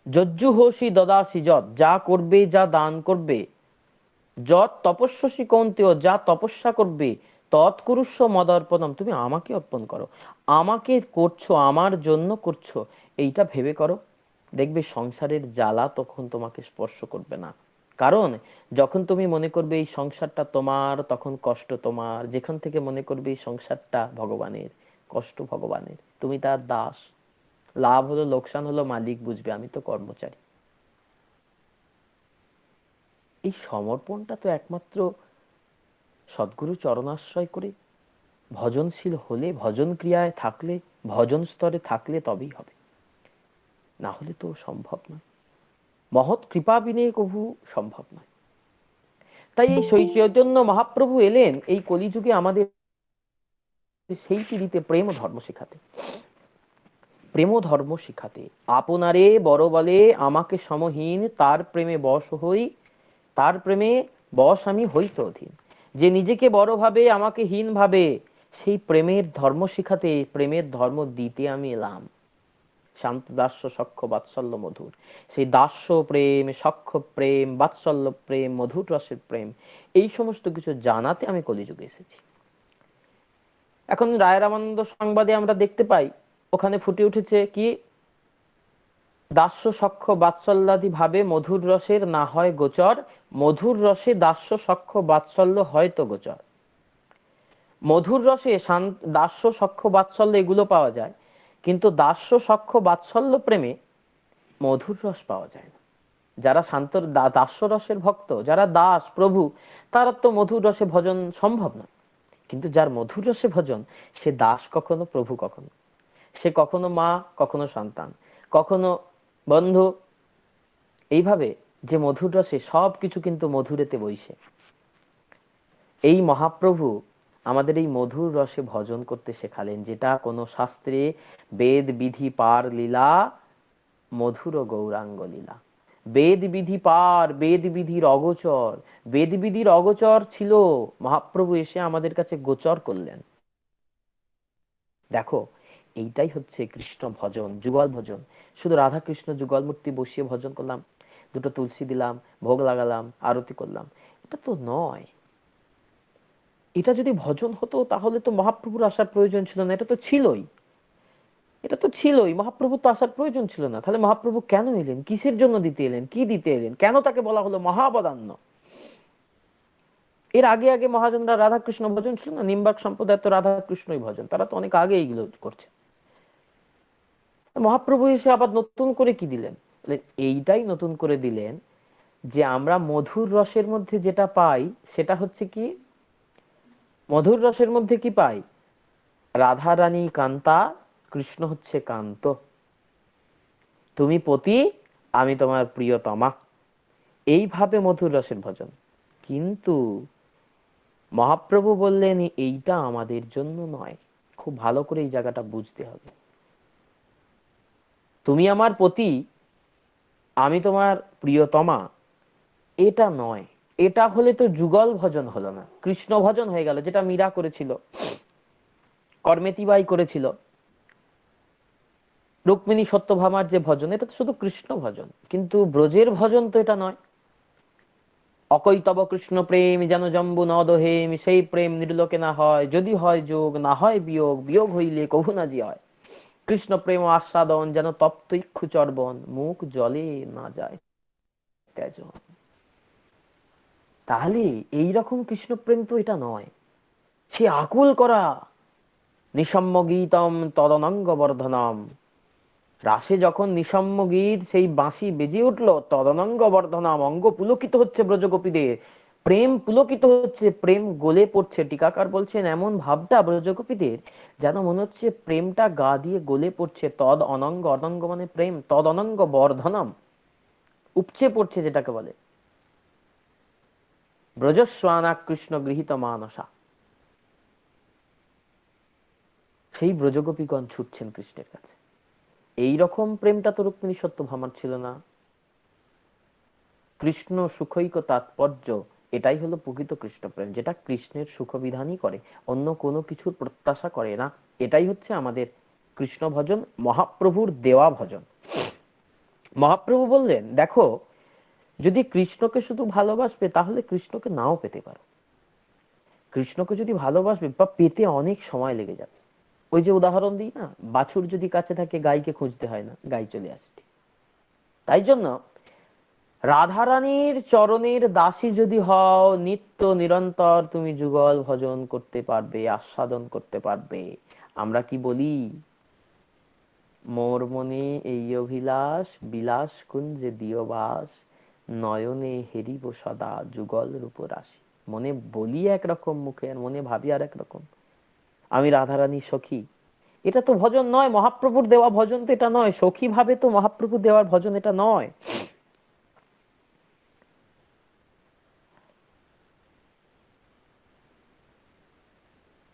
যজ্জু হোসি দদাসি যৎ, যা করবে, যা দান করবে, যৎ তপস্যসি কৌন্তেয়, যা তপস্যা করবে, তৎকুরুষ্ব মদর্পণম, তুমি আমাকে অর্পণ করো, আমাকে করছো, আমার জন্য করছো, এইটা ভেবে করো। দেখবে সংসারের জ্বালা তখন তোমাকে স্পর্শ করবে না। কারণ যখন তুমি মনে করবে এই সংসারটা তোমার, তখন কষ্ট তোমার। যেখান থেকে মনে করবে এই সংসারটা ভগবানের, কষ্ট ভগবানের, তুমি তার দাস। লাভ হলো লোকসান হলো মালিক বুঝবে, আমি তো কর্মচারী। এই সমর্পণটা তো একমাত্র সদ্গুরু চরণাশ্রয় করে ভজনশীল হলে, ভজন ক্রিয়ায় থাকলে, ভজন স্তরে থাকলে তবেই হবে, না হলে তো সম্ভব নয়। মহৎ কৃপা বিনে কভু সম্ভব নয়। তাই এই চৈতন্য মহাপ্রভু এলেন এই কলিযুগে আমাদের সেইটি দিতে, প্রেম ধর্ম শিখাতে। প্রেম ধর্ম শিখাতে, আপনারে বড় বলে আমাকে সমহীন, তার প্রেমে বশ হই, তার প্রেমে বশ আমি হইতে অধীন। যে নিজেকে বড় ভাবে, আমাকে হীন ভাবে, সেই প্রেমের ধর্ম শিখাতে, প্রেমের ধর্ম দিতে আমি এলাম। শান্ত দাস্য সখ্য বাৎসল্য মধুর, সেই দাস্য প্রেম, সখ্য প্রেম, বাৎসল্য প্রেম, মধুর রসের প্রেম, এই সমস্ত কিছু জানাতে আমি কলিযুগে এসেছি। এখন রায় রামানন্দ সংবাদে আমরা দেখতে পাই, ওখানে ফুটে উঠেছে কি, দাস্য সখ্য বাৎসল্যাদি ভাবে মধুর রসের না হয় গোচর, মধুর রসে দাস্য সখ্য বাৎসল্য হয়তো গোচর। মধুর রসে দাস্য সখ্য বাৎসল্য এগুলো পাওয়া যায়, কিন্তু দাস্য সখ্য বাৎসল্য প্রেমে মধুর রস পাওয়া যায় না। যারা শান্ত দাস্য রসের ভক্ত, যারা দাস প্রভু, তারা তো মধুর রসে ভজন সম্ভব না। কিন্তু যার মধুর রসে ভজন, সে দাস কখনো, প্রভু কখনো, সে কখনো মা, কখনো সন্তান, কখনো বন্ধু, এইভাবে যে মধুর রসে সবকিছু কিন্তু মধুরেতে বইছে। এই মহাপ্রভু আমাদের এই মধুর রসে ভজন করতে শেখালেন, যেটা কোনো শাস্ত্রে বেদ বিধি পার লীলা, মধুর গৌরাঙ্গ লীলা। বেদ বিধি পার, বেদ বিধির অগোচর, বেদ বিধির অগোচর ছিল, মহাপ্রভু এসে আমাদের কাছে গোচর করলেন। দেখো, এইটাই হচ্ছে কৃষ্ণ ভজন, যুগল ভজন। শুধু রাধা কৃষ্ণ যুগল মূর্তি বসিয়ে ভজন করলাম, দুটো তুলসী দিলাম, ভোগ লাগালাম, আরতি করলাম, এটা তো নয়। এটা যদি ভজন হতো তাহলে তো মহাপ্রভুর আসার প্রয়োজন ছিল না, এটা তো ছিলই, এটা তো ছিলই, মহাপ্রভুর তো আসার প্রয়োজন ছিল না। তাহলে মহাপ্রভু কেন এলেন, কিসের জন্য দিতে এলেন, কি দিতে এলেন, কেন তাকে বলা হলো মহাবদান্য? এর আগে আগে মহাজনরা রাধা কৃষ্ণ ভজন ছিল না, নিম্বার্ক সম্প্রদায় তো রাধা কৃষ্ণই ভজন, তারা তো অনেক আগে এইগুলো করছে। মহাপ্রভু এসে আবার নতুন করে কি দিলেন? এইটাই নতুন করে দিলেন যে আমরা মধুর রসের মধ্যে যেটা পাই সেটা হচ্ছে কি, মধুর রসের মধ্যে কি পাই? রাধা রানী কান্তা, কৃষ্ণ হচ্ছে কান্ত, তুমি পতি, আমি তোমার প্রিয়তমা, এইভাবে মধুর রসের ভজন। কিন্তু মহাপ্রভু বললেন এইটা আমাদের জন্য নয়। খুব ভালো করে এই জায়গাটা বুঝতে হবে। তুমি আমার পতি, আমি তোমার প্রিয়তমা, এটা নয়। এটা হলে তো যুগল ভজন হলো না, কৃষ্ণ ভজন হয়ে গেল, যেটা মীরা করেছিল, কর্মেতিবাই করেছিল, রুক্মিণী সত্যভামার যে ভজন, এটা তো শুধু কৃষ্ণ ভজন, কিন্তু ব্রজের ভজন তো এটা নয়। অকৈতব কৃষ্ণ প্রেম যেন জম্বু নদহেম, সেই প্রেম নির্লোকে না হয়, যদি হয় যোগ, না হয় বিয়োগ, বিয়োগ হইলে কভু না জি হয়। কৃষ্ণ প্রেম আস্বাদন যেন তপ্ত ইক্ষু চর্বণ, মুখ জলে না যায় তেজন। তাহলে এইরকম কৃষ্ণ প্রেম তো এটা নয়। সে আকুল করা, নিসম্য গীতম তদনঙ্গ বর্ধনম, রাসে যখন নিসম্য গীত, সেই বাঁশি বেজে উঠলো, তদনঙ্গ বর্ধনম, অঙ্গ পুলকিত হচ্ছে ব্রজগোপীদের, প্রেম পুলকিত হচ্ছে, প্রেম গলে পড়ছে। টিকাকার বলছেন এমন ভাবটা ব্রজগোপীদের, যেন মনে হচ্ছে প্রেমটা গা দিয়ে গলে পড়ছে। তদ অনঙ্গ, অনঙ্গ মানে প্রেম, তদ অনঙ্গ বর্ধনম, উপচে পড়ছে যেটাকে বলে। ব্রজস্বানা কৃষ্ণ গৃহীত মানসা, সেই ব্রজগোপীগণ ছুটছেন কৃষ্ণের কাছে। এই রকম প্রেমটা তো রুক্মিণী সত্যভামার ছিল না। কৃষ্ণ সুখৈক তাৎপর্য, এটাই হলো প্রকৃত কৃষ্ণ প্রেম, যেটা কৃষ্ণের সুখবিধানই করে, অন্য কোনো কিছুর প্রত্যাশা করে না। এটাই হচ্ছে আমাদের কৃষ্ণ ভজন, মহাপ্রভুর দেওয়া ভজন। মহাপ্রভু বললেন, দেখো, যদি কৃষ্ণকে শুধু ভালোবাসবে তাহলে কৃষ্ণকে নাও পেতে পারো। কৃষ্ণকে যদি ভালোবাসবে বা পেতে অনেক সময় লেগে যাবে। ওই যে উদাহরণ দিই না, বাছুর যদি কাছে থাকে গাইকে খুঁজতে হয় না, গাই চলে আসছে। তাই জন্য রাধারানীর চরণের দাসী যদি হও, নিত্য নিরন্তর তুমি যুগল ভজন করতে পারবে, আস্বাদন করতে পারবে। আমরা কি বলি, মোর মনে এই অভিলাষ, বিলাস কুঞ্জে দিও বাস, নয়নে হেরিব সদা যুগল রূপ রাশি। মনে বলি একরকম, মুখে আর মনে ভাবি আর একরকম। আমি রাধারানী সখী, এটা তো ভজন নয়, মহাপ্রভুর দেওয়া ভজন তো এটা নয়। সখী ভাবে তো মহাপ্রভুর দেওয়ার ভজন এটা নয়।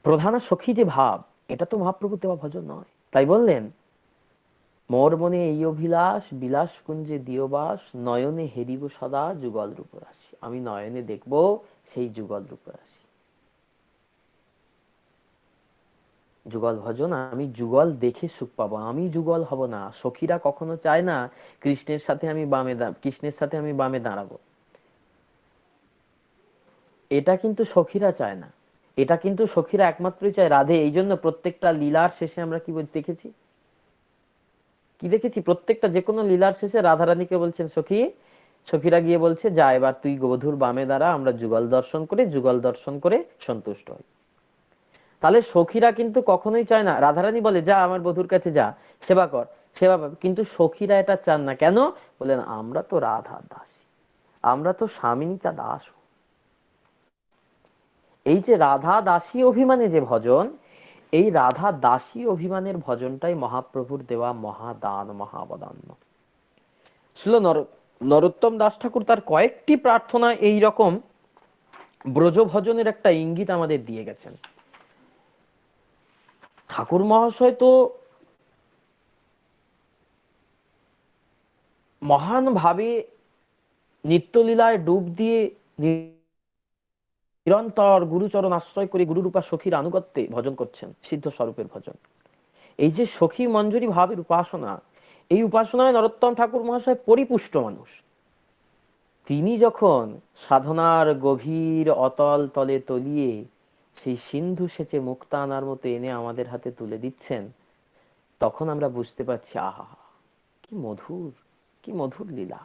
প্রধান সখী যে ভাব, এটা তো মহাপ্রভুর দেওয়া ভজন নয়। তাই বললেন, মোর মনে এই অভিলাষ, বিলাস কুঞ্জে দিয়বাস, নয়নে হেরিব সদা যুগল রূপ রাশি। আমি নয়নে দেখবো সেই যুগল রূপ রাশি। যুগল ভজন, আমি যুগল দেখে সুখ পাবো, আমি যুগল হব না। সখীরা কখনো চায় না কৃষ্ণের সাথে আমি বামে দাঁড়াবো। এটা কিন্তু সখীরা চায় না। এটা কিন্তু সখীরা একমাত্রই চায় রাধে। এই জন্য প্রত্যেকটা লীলার শেষে আমরা কি দেখেছি, কি দেখেছি, প্রত্যেকটা যে কোনো লীলার শেষে রাধারানীকে বলছেন সখী, সখীরা গিয়ে বলছে, যা এবার তুই বধূর বামে দাঁড়া, আমরা যুগল দর্শন করে সন্তুষ্ট হই। তাহলে সখীরা কিন্তু কখনোই চায় না, রাধারানী বলে যা আমার বধূর কাছে যা, সেবা কর, সেবা পাবে, কিন্তু সখীরা এটা চান না। কেন? বলেন, আমরা তো রাধা দাসী, আমরা তো স্বামিনীটা দাস। এই যে রাধা দাসী অভিমানে যে ভজন, এই রাধা দাসী অভিমানের ভজনটাই মহাপ্রভুর দেওয়া মহাদান, মহাবদান্য। ছিল নরোত্তম দাস ঠাকুর তার কয়েকটি প্রার্থনা এই রকম ব্রজ ভজনের একটা ইঙ্গিত আমাদের দিয়ে গেছেন। ঠাকুর মহাশয় তো মহান ভাবে নিত্যলীলায় ডুব দিয়ে নিরন্তর গুরুচরণ আশ্রয় করে গুরুরূপা সখীর আনুগত্যে ভজন করছেন, সিদ্ধ স্বরূপের ভজন। এই যে সখী মঞ্জুরি ভাবের উপাসনা, এই উপাসনায় নরোত্তম ঠাকুর মহাশয় পরিপুষ্ট মানুষ। তিনি যখন সাধনার গভীর অতল তলে তলিয়ে সেই সিন্ধু সেচে মুক্তা আনার মতো এনে আমাদের হাতে তুলে দিচ্ছেন, তখন আমরা বুঝতে পারছি, আহা, কি মধুর, কি মধুর লীলা।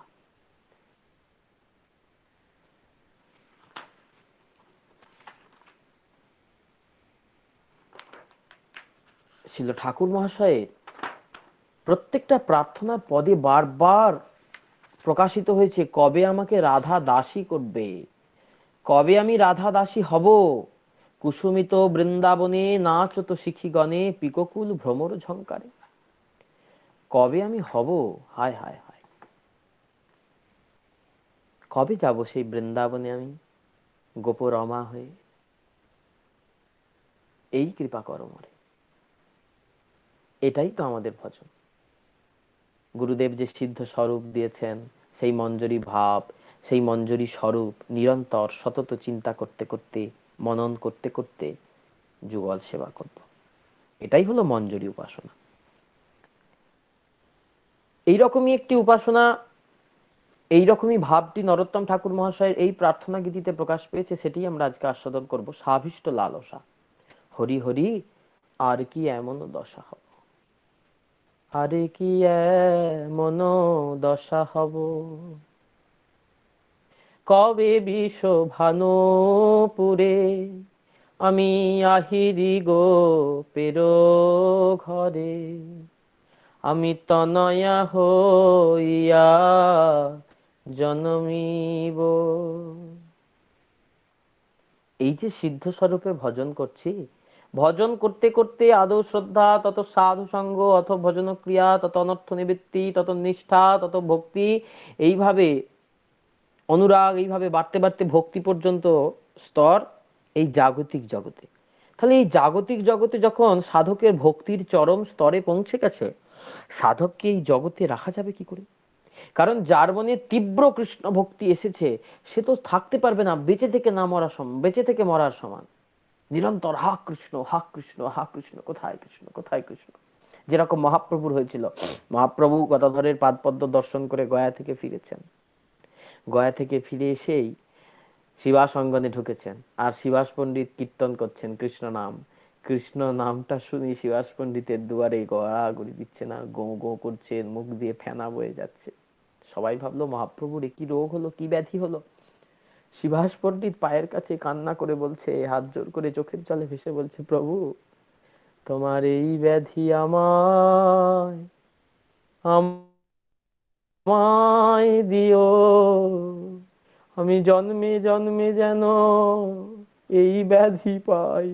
ছিল ঠাকুর মহাশয়ের প্রত্যেকটা প্রার্থনার পদে বারবার প্রকাশিত হয়েছে, কবে আমাকে রাধা দাসী করবে, কবে আমি রাধা দাসী হব। কুসুমিত বৃন্দাবনে নাচত শিখিগণে, পিককুল ভ্রমর ঝঙ্কারে। কবে আমি হব, হায় হায় হায়, কবে যাব সেই বৃন্দাবনে আমি গোপ রমা হয়ে। এই কৃপা করো মরে। এটাই তো আমাদের ভজন। গুরুদেব যে সিদ্ধ স্বরূপ দিয়েছেন, সেই মঞ্জরি ভাব, সেই মঞ্জরি স্বরূপ নিরন্তর সতত চিন্তা করতে করতে, মনন করতে করতে যুগল সেবা করব। এটাই হলো মঞ্জরি উপাসনা। এইরকমই একটি উপাসনা, এইরকমই ভাবটি নরোত্তম ঠাকুর মহাশয়ের এই প্রার্থনা গীতিতে প্রকাশ পেয়েছে। সেটি আমরা আজকে আস্বাদন করব। সাভিষ্ট লালসা, হরি হরি আর কি এমন দশা হব, আরে কি এমন দশা হব, কবে বিষ ভানুপুরে আমি আহিরি গো পেরো ঘরে, আমি তনয়া হইয়া জনমিব। এই যে সিদ্ধ স্বরূপে ভজন করছি, ভজন করতে করতে আদৌ শ্রদ্ধা, তত সাধু সঙ্গ, অথ ভজন ক্রিয়া, তত অনর্থ নিবৃত্তি, তত নিষ্ঠা, তত ভক্তি, এইভাবে অনুরাগ, এইভাবে বাড়তে বাড়তে ভক্তি পর্যন্ত স্তর এই জাগতিক জগতে। তাহলে এই জাগতিক জগতে যখন সাধকের ভক্তির চরম স্তরে পৌঁছে গেছে, সাধককে এই জগতে রাখা যাবে কি করে? কারণ যার মনে তীব্র কৃষ্ণ ভক্তি এসেছে, সে তো থাকতে পারবে না, বেঁচে থেকে না মরা সমান, বেঁচে থেকে মরার সমান। নিরন্তর হা কৃষ্ণ হা কৃষ্ণ হা কৃষ্ণ, কোথায় কৃষ্ণ কোথায় কৃষ্ণ। যেরকম মহাপ্রভুর হয়েছিল, মহাপ্রভু গদাধরের পাদপদ্ম দর্শন করে গয়া থেকে ফিরেছেন, গয়া থেকে ফিরে এসেই শিবাস অঙ্গনে ঢুকেছেন, আর শিবাস পণ্ডিত কীর্তন করছেন কৃষ্ণ নাম। কৃষ্ণ নামটা শুনি শিবাস পণ্ডিতের দুয়ারে গড়াগড়ি দিচ্ছেন আর গো গো করছেন, মুখ দিয়ে ফেনা বয়ে যাচ্ছে। সবাই ভাবলো মহাপ্রভুর কি রোগ হলো, কি ব্যাধি হলো। শিবাস পণ্ডিত পায়ের কাছে কান্না করে বলছে, হাত জোর করে চোখের জলে ভেসে বলছে, প্রভু তোমার এই ব্যাধি আমায় আমায় দিও, আমি জন্মে জন্মে যেন এই ব্যাধি পাই।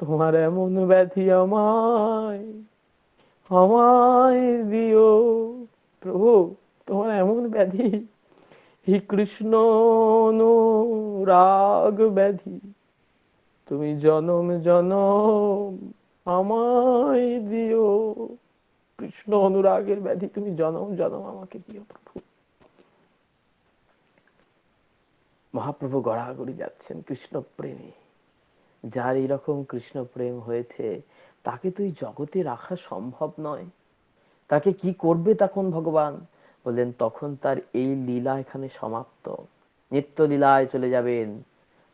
তোমার এমন ব্যাধি আমায় আমায় দিও, প্রভু তোমার এমন ব্যাধি, হে কৃষ্ণ অনুরাগ ব্যাধি, তুমি জনম জনম আমায় দিও। কৃষ্ণ অনুরাগের ব্যাধি তুমি জনম জনম আমাকে দিও প্রভু। মহাপ্রভু গড়াগড়ি যাচ্ছেন কৃষ্ণ প্রেমে। যার এইরকম কৃষ্ণ প্রেম হয়েছে, তাকে তুই জগতে রাখা সম্ভব নয়। তাকে কি করবে তখন ভগবান? বললেন তখন তার এই লীলা এখানে সমাপ্ত, নিত্য লীলায় চলে যাবেন।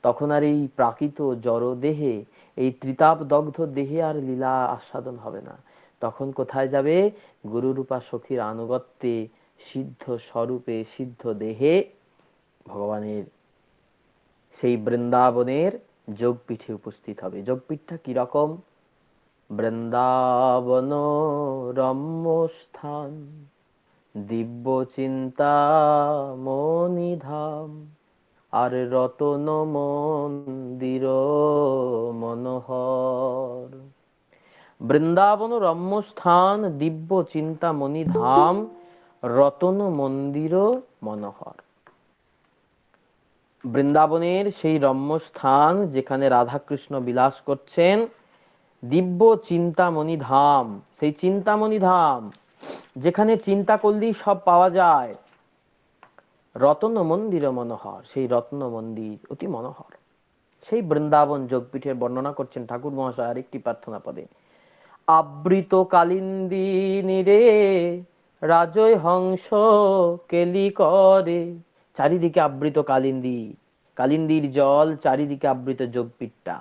তখন আর এই প্রাকৃত জড় দেহে, এই ত্রিতাপ দগ্ধ দেহে আর লীলা আস্বাদন হবে না। তখন কোথায় যাবে? গুরুরূপা সখীর আনুগত্যে, সিদ্ধ স্বরূপে সিদ্ধ দেহে ভগবানের সেই বৃন্দাবনের যোগপীঠে উপস্থিত হবে। যোগপীঠটা কিরকম? বৃন্দাবন রম্য স্থান, দিব্য চিন্তামণি ধাম, আর রতন মন্দির মনোহর। বৃন্দাবন রম্য স্থান, দিব্য চিন্তামণি ধাম, রতন মন্দির মনোহর। বৃন্দাবনের সেই রম্য স্থান যেখানে রাধাকৃষ্ণ বিলাস করছেন, দিব্য চিন্তামণি ধাম, সেই চিন্তামণি ধাম যেখানে চিন্তা করলেই সব পাওয়া যায়, রত্ন মন্দির মনোহর, সেই রত্ন মন্দির অতি মনোহর। সেই বৃন্দাবন যোগপীঠের বর্ণনা করছেন ঠাকুর মহাশয় আরেকটি প্রার্থনা পদে। আবৃত কালিন্দীনিরে রাজয় হংস কেলি করে। চারিদিকে আবৃত কালিন্দী, কালিন্দীর জল চারিদিকে আবৃত যোগপীঠটা।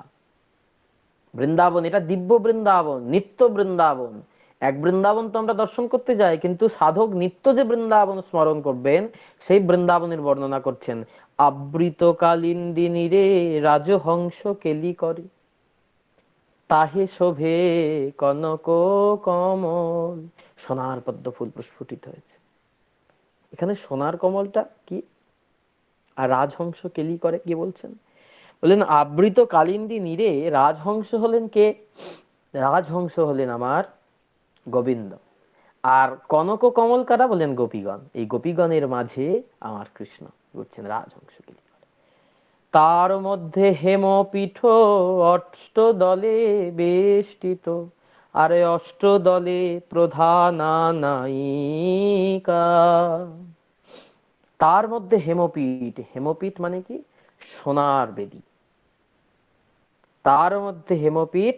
বৃন্দাবন এটা দিব্য বৃন্দাবন, নিত্য বৃন্দাবন। এক বৃন্দাবন তো আমরা দর্শন করতে যাই, কিন্তু সাধক নিত্য যে বৃন্দাবন স্মরণ করবেন, সেই বৃন্দাবনের বর্ণনা করছেন। আবৃত কালিন্দিনীরে রাজহংস কেলি করে, তাহে শোভে কনক কমল। সোনার পদ্ম ফুল প্রস্ফুটিত হয়েছে এখানে, সোনার কমলটা কি? আর রাজহংস কেলি করে কি বলছেন? বললেন আবৃত কালিন্দী নীরে রাজহংস হলেন কে? রাজহংস হলেন আমার গোবিন্দ। আর কনক কমল কারা? বলেন গোপীগণ। এই গোপীগণের মাঝে আমার কৃষ্ণ ঘুরছেন রাজহংস কেলি করে। তার মধ্যে হেমপীঠ অষ্ট দলে বেষ্টিত, আরে অষ্ট দলে প্রধানা নায়িকা। তার মধ্যে হেমপীঠ, হেমপীঠ মানে কি? সোনার বেদী। তার মধ্যে হেমপীঠ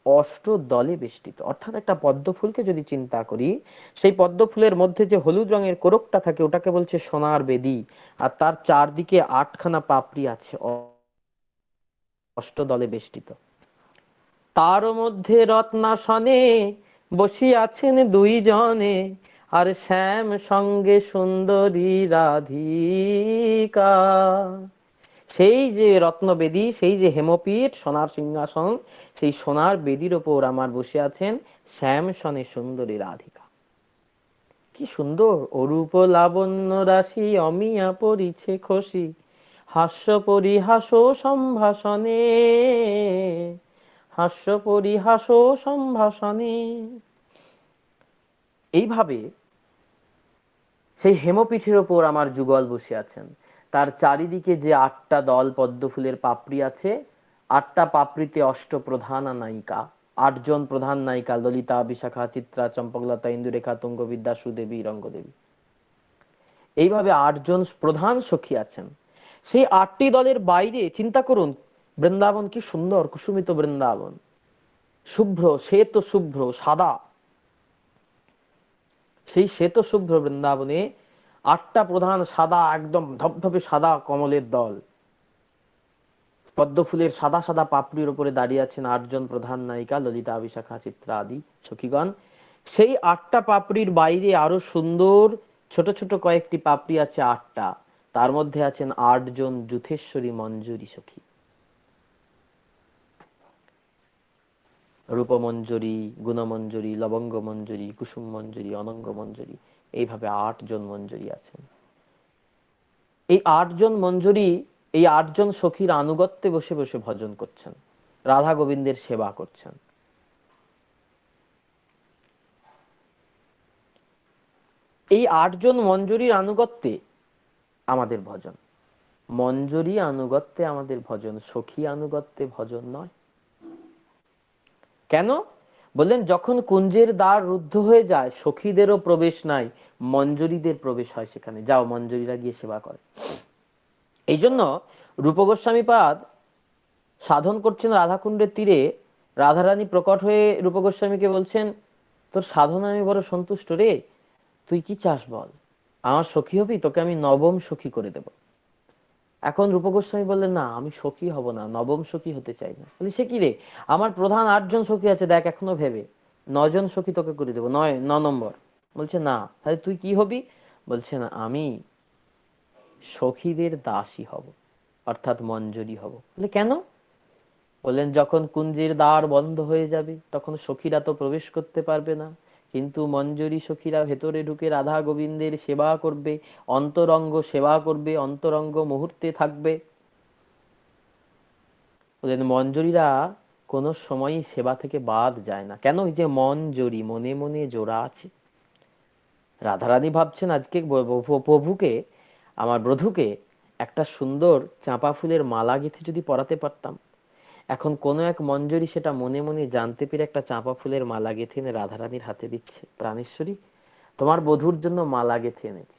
অষ্ট দলে বেষ্টিত, অর্থাৎ একটা পদ্ম ফুলকে যদি চিন্তা করি, সেই পদ্ম ফুলের মধ্যে যে হলুদ রঙের কোরকটা থাকে ওটাকে বলছে সোনার বেদী। আর তার চারদিকে আটখানা পাপড়ি আছে, অষ্ট দলে বেষ্টিত। তার মধ্যে রত্নাসনে বসিয়াছেন দুই জনে, আর শ্যাম সঙ্গে সুন্দরী রাধিকা। সেই যে রত্নবেদী, সেই যে হেমপীঠ, সোনার সিংহাসন, সেই সোনার বেদির ওপর আমার বসে আছেন শ্যাম সনে সুন্দরী রাধিকা। কি সুন্দর অরূপ লাবণ্য রাশি, অমিয়া পরিছে খসি, হাস্য পরিহাস সম্ভাষণে, হাস্য পরিহাস সম্ভাষণে। এইভাবে সেই হেমপীঠের ওপর আমার যুগল বসে আছেন। তার চারিদিকে যে আটটা দল পদ্ম ফুলের পাপড়ি আছে, 8টা পাপড়িতে অষ্টপ্রধানা নায়িকা, 8জন প্রধান নায়িকা, ললিতা, বিশাখা, চিত্রা, চম্পকলতা, ইন্দুরেখা, তুঙ্গবিদ্যা, সুদেবী, রঙ্গদেবী। এইভাবে 8জন প্রধান সখী আছেন। সেই 8টি দলের বাইরে চিন্তা করুন, বৃন্দাবন কি সুন্দর, কুসুমিত বৃন্দাবন, শুভ্র, শ্বেত শুভ্র সাদা। সেই শ্বেত শুভ্র বৃন্দাবনে 8টা প্রধান সাদা, একদম ধবধবে সাদা কমলের দল, পদ্ম ফুলের সাদা সাদা পাপড়ির উপরে দাঁড়িয়ে আছেন 8জন প্রধান নায়িকা, ললিতা, বিশাখা, চিত্রা আদি সখীগণ। সেই 8টা পাপড়ির বাইরে আরো সুন্দর ছোট ছোট কয়েকটি পাপড়ি আছে 8টা, তার মধ্যে আছেন 8জন যুথেশ্বরী মঞ্জুরি সখী। রূপমঞ্জরি, গুণমঞ্জরি, লবঙ্গ মঞ্জরি, কুসুম মঞ্জরি, অনঙ্গ মঞ্জরি, এইভাবে 8জন মঞ্জরি আছেন। এই 8জন মঞ্জরি এই 8জন সখীর আনুগত্যে বসে বসে ভজন করছেন, রাধা গোবিন্দের সেবা করছেন। এই 8জন মঞ্জরির আনুগত্যে আমাদের ভজন, মঞ্জরি আনুগত্যে আমাদের ভজন, সখী আনুগত্যে ভজন নয়। কেন বললেন? যখন কুঞ্জের দ্বার রুদ্ধ হয়ে যায়, সখীদেরও প্রবেশ নাই, মঞ্জরীদের প্রবেশ হয় সেখানে। যাও, মঞ্জরীরা গিয়ে সেবা করে। এই জন্য রূপ গোস্বামী পাদ সাধন করছেন রাধাকুণ্ডের তীরে, রাধারানী প্রকট হয়ে রূপ গোস্বামীকে বলছেন, তোর সাধনা আমি বড় সন্তুষ্ট রে, তুই কি চাস বল, আমার সখী হবি, তোকে আমি নবম সখী করে দেব। এখন রূপ গোস্বামী বললেন, না আমি সখী হব না, নবম সখী হতে চাই না। বলি, সে কি রে, আমার প্রধান 8জন সখী আছে, দেখ এখনো ভেবে, 9জন সখী তোকে করে দেবো, 9 নম্বর। বলছে না, তাহলে তুই কি হবি? বলছে না, আমি সখীদের দাসী হব, অর্থাৎ মঞ্জরি হব। বলে কেন? বললেন, যখন কুঞ্জের দ্বার বন্ধ হয়ে যাবে তখন সখীরা তো প্রবেশ করতে পারবে না, কিন্তু মঞ্জরি সখীরা ভেতরে ঢুকে রাধা গোবিন্দের সেবা করবে, অন্তরঙ্গ সেবা করবে, অন্তরঙ্গ মুহূর্তে থাকবে। বললেন, মঞ্জরীরা কোনো সময়ই সেবা থেকে বাদ যায় না। কেন? যে মঞ্জরি, মনে মনে জোড়া আছে। রাধারানী ভাবছেন, আজকে প্রভুকে, আমার বধূকে একটা সুন্দর চাঁপা ফুলের মালা গেঁথে যদি পরাতে পারতাম। এখন কোন এক মঞ্জরি সেটা মনে মনে জানতে পেরে একটা চাঁপা ফুলের মালা গেঁথে এনে রাধারানীর হাতে দিচ্ছে, প্রাণেশ্বরী তোমার বধূর জন্য মালা গেঁথে এনেছি।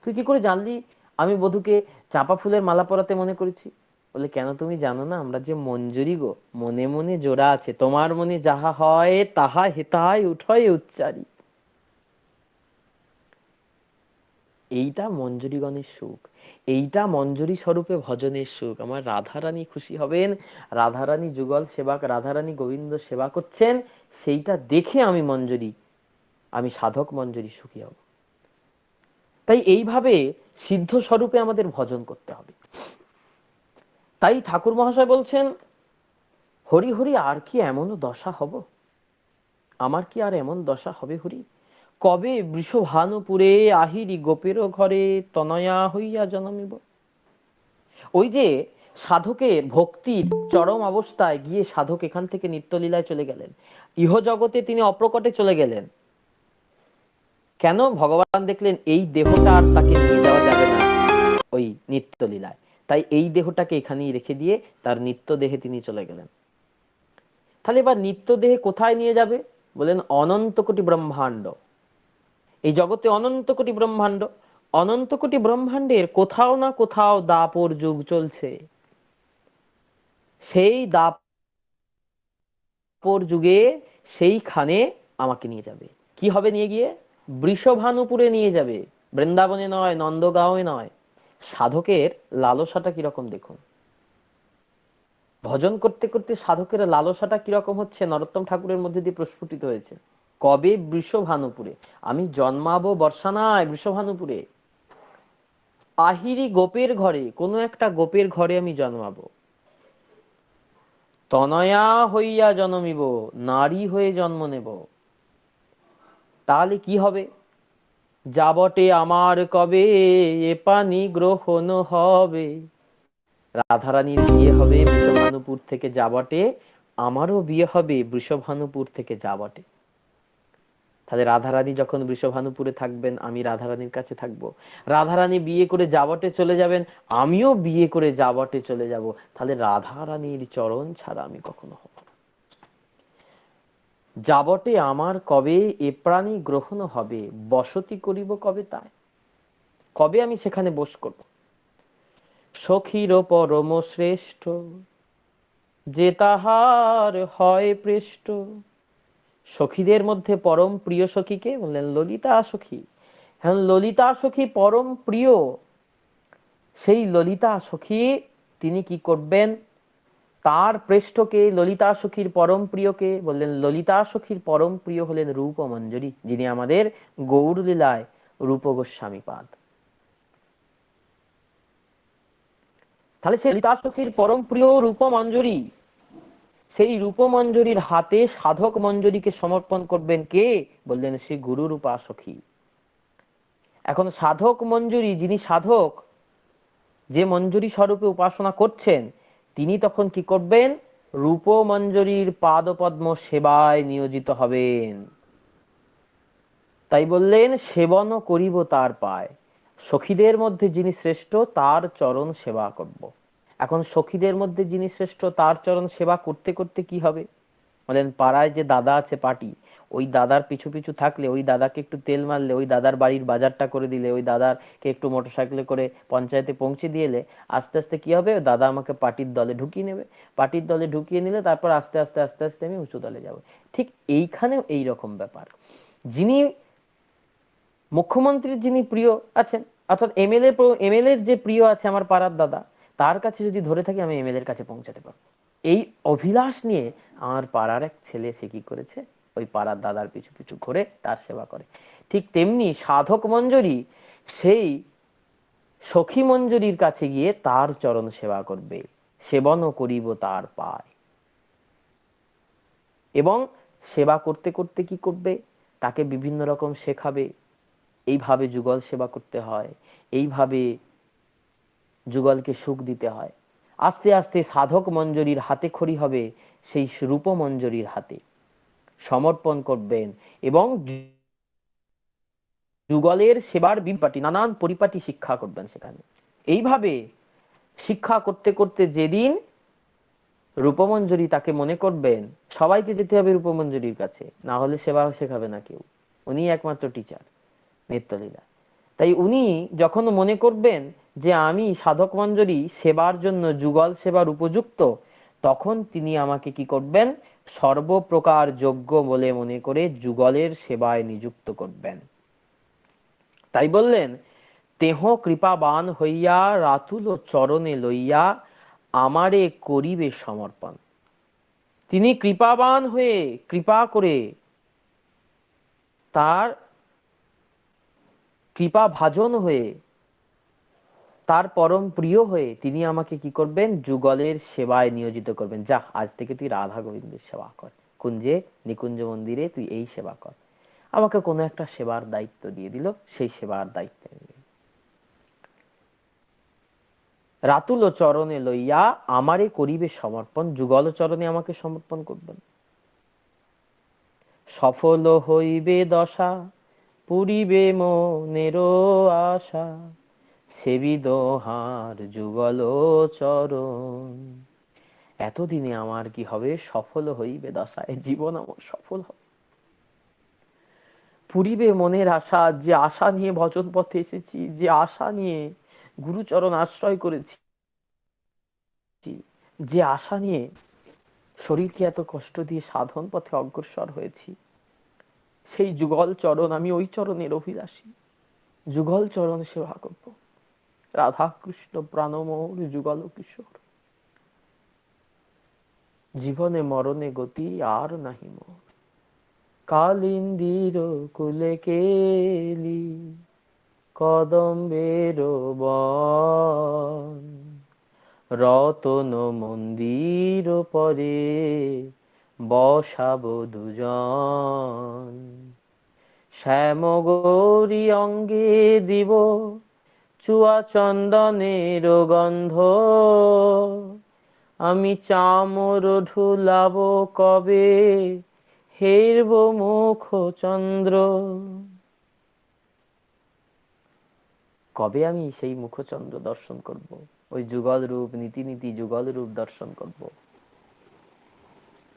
তুই কি করে জানলি আমি বধূকে চাঁপা ফুলের মালা পরাতে মনে করেছি? বলে, কেন তুমি জানো না, আমরা যে মঞ্জরি গো, মনে মনে জোড়া আছে, তোমার মনে যাহা হয় তাহা হেতায় উঠয় উচ্চারি। এইটা মঞ্জরীগণের সুখ, এইটা মঞ্জরি স্বরূপে ভজনের সুখ। আমার রাধারানী খুশি হবেন, রাধারানী যুগল সেবা, রাধারানী গোবিন্দ সেবা করছেন, সেইটা দেখে আমি মঞ্জরি, আমি সাধক মঞ্জরি সুখী হব। তাই এইভাবে সিদ্ধ স্বরূপে আমাদের ভজন করতে হবে। তাই ঠাকুর মহাশয় বলছেন, হরি হরি আর কি এমন দশা হব, আমার কি আর এমন দশা হবে হরি, কবে বৃষভানুপুরে আহিরি গোপের ঘরে তনয়া হইয়া জন্মিব। ওই যে সাধকের ভক্তির চরম অবস্থায় গিয়ে সাধক এখান থেকে নিত্যলীলায় চলে গেলেন, ইহ জগতে তিনি অপ্রকটে চলে গেলেন। কেন? ভগবান দেখলেন এই দেহটা আর তাকে নিয়ে যাওয়া যাবে না ওই নিত্যলীলায়, তাই এই দেহটাকে এখানেই রেখে দিয়ে তার নিত্য দেহে তিনি চলে গেলেন। তাহলে এবার নিত্য দেহে কোথায় নিয়ে যাবে? বলেন, অনন্ত কোটি ব্রহ্মাণ্ড। এই জগতে অনন্ত কোটি ব্রহ্মাণ্ড, অনন্ত কোটি ব্রহ্মাণ্ডের কোথাও না কোথাও দাপর যুগ চলছে। সেই দাপর যুগে সেইখানে আমাকে নিয়ে যাবে। কি হবে নিয়ে গিয়ে? বৃষভানুপুরে নিয়ে যাবে, বৃন্দাবনে নয়, নন্দগাঁওয়ে নয়। সাধকের লালসাটা কিরকম দেখুন, ভজন করতে করতে সাধকের লালসাটা কিরকম হচ্ছে নরোত্তম ঠাকুরের মধ্যে দিয়ে প্রস্ফুটিত হয়েছে। কবে বৃষভানুপুরে, আমি জন্মাবো বর্ষানায় বৃষভানুপুরে, আহিরি গোপের ঘরে, কোনো একটা গোপের ঘরে আমি জন্মাবো, তনয়া হইয়া জন্মিব, নারী হয়ে জন্ম নেব। তাহলে কি হবে? যাবটে আমার কবে এ পানি গ্রহণ হবে, রাধারানীর বিয়ে হবে বৃষভানুপুর থেকে যাবটে, আমারও বিয়ে হবে বৃষভানুপুর থেকে যাবটে। তাহলে রাধারানী যখন বৃষভানুপুরে থাকবেন, আমি রাধারানীর কাছে থাকবো। রাধারানী বিয়ে করে যাবটে চলে যাবেন, আমিও বিয়ে করে যাবটে চলে যাব। তাহলে রাধারানীর চরণ ছাড়া আমি কখনো হব না। যাবটে আমার কবে এ প্রাণী গ্রহণ হবে, বসতি করিব কবে তাই। কবে আমি সেখানে বস করব। সখীর পরম শ্রেষ্ঠ যে তাহার হয় পৃষ্ঠ। সখীদের মধ্যে পরম প্রিয় সখীকে বললেন ললিতা সখী। হ্যাঁ, ললিতা সখী পরম প্রিয়। সেই ললিতা সখী তিনি কি করবেন, তার পৃষ্ঠকে, ললিতা সখীর পরম প্রিয়কে বললেন ললিতা সখীর পরম প্রিয় হলেন রূপ মঞ্জরী, যিনি আমাদের গৌর লীলায় রূপ গোস্বামী পাদ। তাহলে সেই ললিতা সখীর পরম প্রিয় রূপ মঞ্জরী, সেই রূপমঞ্জরীর হাতে সাধক মঞ্জরীকে সমর্পণ করবেন কে, বললেন শ্রী গুরু রূপা সখী। এখন সাধক মঞ্জরী, যিনি সাধক, যে মঞ্জরী স্বরূপে উপাসনা করছেন, তিনি তখন কি করবেন, রূপমঞ্জরীর পাদপদ্ম সেবায় নিয়োজিত হবেন। তাই বললেন সেবন করিব তার পায়। সখীদের মধ্যে যিনি শ্রেষ্ঠ তার চরণ সেবা করব। এখন সখীদের মধ্যে যিনি শ্রেষ্ঠ তার চরণ সেবা করতে করতে কি হবে, বলেন পাড়ায় যে দাদা আছে পাটি, ওই দাদার পিছু পিছু থাকলে, ওই দাদাকে একটু তেল মারলে, ওই দাদার বাড়ির বাজারটা করে দিলে, ওই দাদাকে একটু মোটরসাইকেলে করে পঞ্চায়েতে পৌঁছে দিয়ে এলে, আস্তে আস্তে কি হবে, দাদা আমাকে পার্টির দলে ঢুকিয়ে নেবে। পার্টির দলে ঢুকিয়ে নিলে তারপর আস্তে আস্তে আস্তে আস্তে আমি উঁচু দলে যাব। ঠিক এইখানেও এই রকম ব্যাপার। যিনি মুখ্যমন্ত্রীর যিনি প্রিয় আছেন, অর্থাৎ এমএলএ যে প্রিয় আছে আমার পাড়ার দাদা, তার কাছে যদি ধরে থাকি আমি এমএলএ এর কাছে পৌঁছাতে পারবো। এই অভিলাষ নিয়ে আমার পাড়ার এক ছেলে সে কি করেছে, ওই পাড়ার দাদার পিছু পিছু ঘুরে তার সেবা করে। ঠিক তেমনি সাধক মঞ্জরী সেই সখী মঞ্জরীর কাছে গিয়ে তার চরণ সেবা করবে, সেবন করিব তার পায়। এবং সেবা করতে করতে কি করবে, তাকে বিভিন্ন রকম শেখাবে, এইভাবে যুগল সেবা করতে হয়, এইভাবে যুগলকে সুখ দিতে হয়। আস্তে আস্তে সাধক মঞ্জরীর হাতে খড়ি হবে সেই রূপ মঞ্জরীর হাতে, সমর্পণ করবেন এবং যুগলের সেবার বিপাটি নানান পরিপাটি শিক্ষা করবেন সেখানে। এইভাবে শিক্ষা করতে করতে যেদিন রূপমঞ্জরী তাকে মনে করবেন, সবাইকে যেতে হবে রূপমঞ্জরীর কাছে, না হলে সেবা শেখাবে না কেউ, উনি একমাত্র টিচার নিত্যলীলা। তাই উনি যখন মনে করবেন যে আমি সাধক মঞ্জরী সেবার জন্য, যুগল সেবার উপযুক্ত, তখন তিনি আমাকে কি করবেন, সর্বপ্রকার যোগ্য বলে মনে করে যুগলের সেবায় নিযুক্ত করবেন। তাই বললেন তেহ কৃপাবান হইয়া রাতুল চরণে লইয়া আমারে করিবে সমর্পণ। তিনি কৃপাবান হয়ে, কৃপা করে, তার কৃপা ভাজন হয়ে, তার পরম প্রিয় হয়ে তিনি আমাকে কি করবেন, যুগলের সেবায় নিয়োজিত করবেন। যা, আজ থেকে তুই রাধা গোবিন্দের সেবা কর, কুঞ্জে নিকুঞ্জ মন্দিরে তুই এই সেবা কর। আমাকে কোনো একটা সেবার দায়িত্ব দিয়ে দিল, সেই সেবার দায়িত্ব নিয়ে রাতুল চরণে লইয়া আমারে করিবে সমর্পণ, যুগল চরণে আমাকে সমর্পণ করবেন। সফল হইবে দশা, পুরিবে মনের আশা, সেবিদ হার যুগল চরণ। এতদিনে আমার কি হবে, সফল হইবে দশায়, জীবন আমার সফল হবে। পুরিবে মনের আশা, যে আশা নিয়ে ভজন পথে এসেছি, যে আশা নিয়ে গুরুচরণ আশ্রয় করেছি, যে আশা নিয়ে শরীরকে এত কষ্ট দিয়ে সাধন পথে অগ্রসর হয়েছি, সেই যুগল চরণ, আমি ওই চরণের অভিলাষী, যুগল চরণ সেবা করব। রাধা কৃষ্ণ প্রাণমোর যুগল কিশোর, জীবনে মরণে গতি আর নাহি মোর। কালিন্দির কুলে কেলি কদম্বের বন, রতন মন্দির পরে বসাব দুজন। শ্যাম গৌরী অঙ্গে দিব চুয়া চন্দনের গন্ধ, আমি চামর ঢুলাব কবে হেরব মুখ চন্দ্র। কবে আমি সেই মুখচন্দ্র দর্শন করব? ওই যুগল রূপ নীতি নীতি যুগল রূপ দর্শন করব।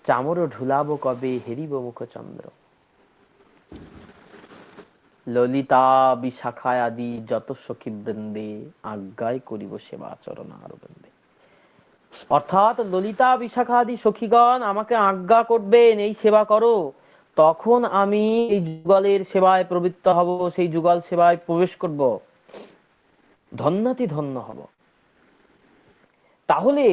চামর ঢুলাবো কবে হেরিব মুখচন্দ্র। ললিতা বিশাখায় আদি যত সখী বৃন্দে আজ্ঞায় করিব সেবা চরণ আরবিন্দে। অর্থাৎ ললিতা বিশাখা আদি সখীগণ আমাকে আজ্ঞা করবেন এই সেবা করো, তখন আমি এই যুগলের সেবায় প্রবৃত্ত হব, সেই যুগল সেবায় প্রবেশ করব, ধন্যাতি ধন্য হব। তাহলে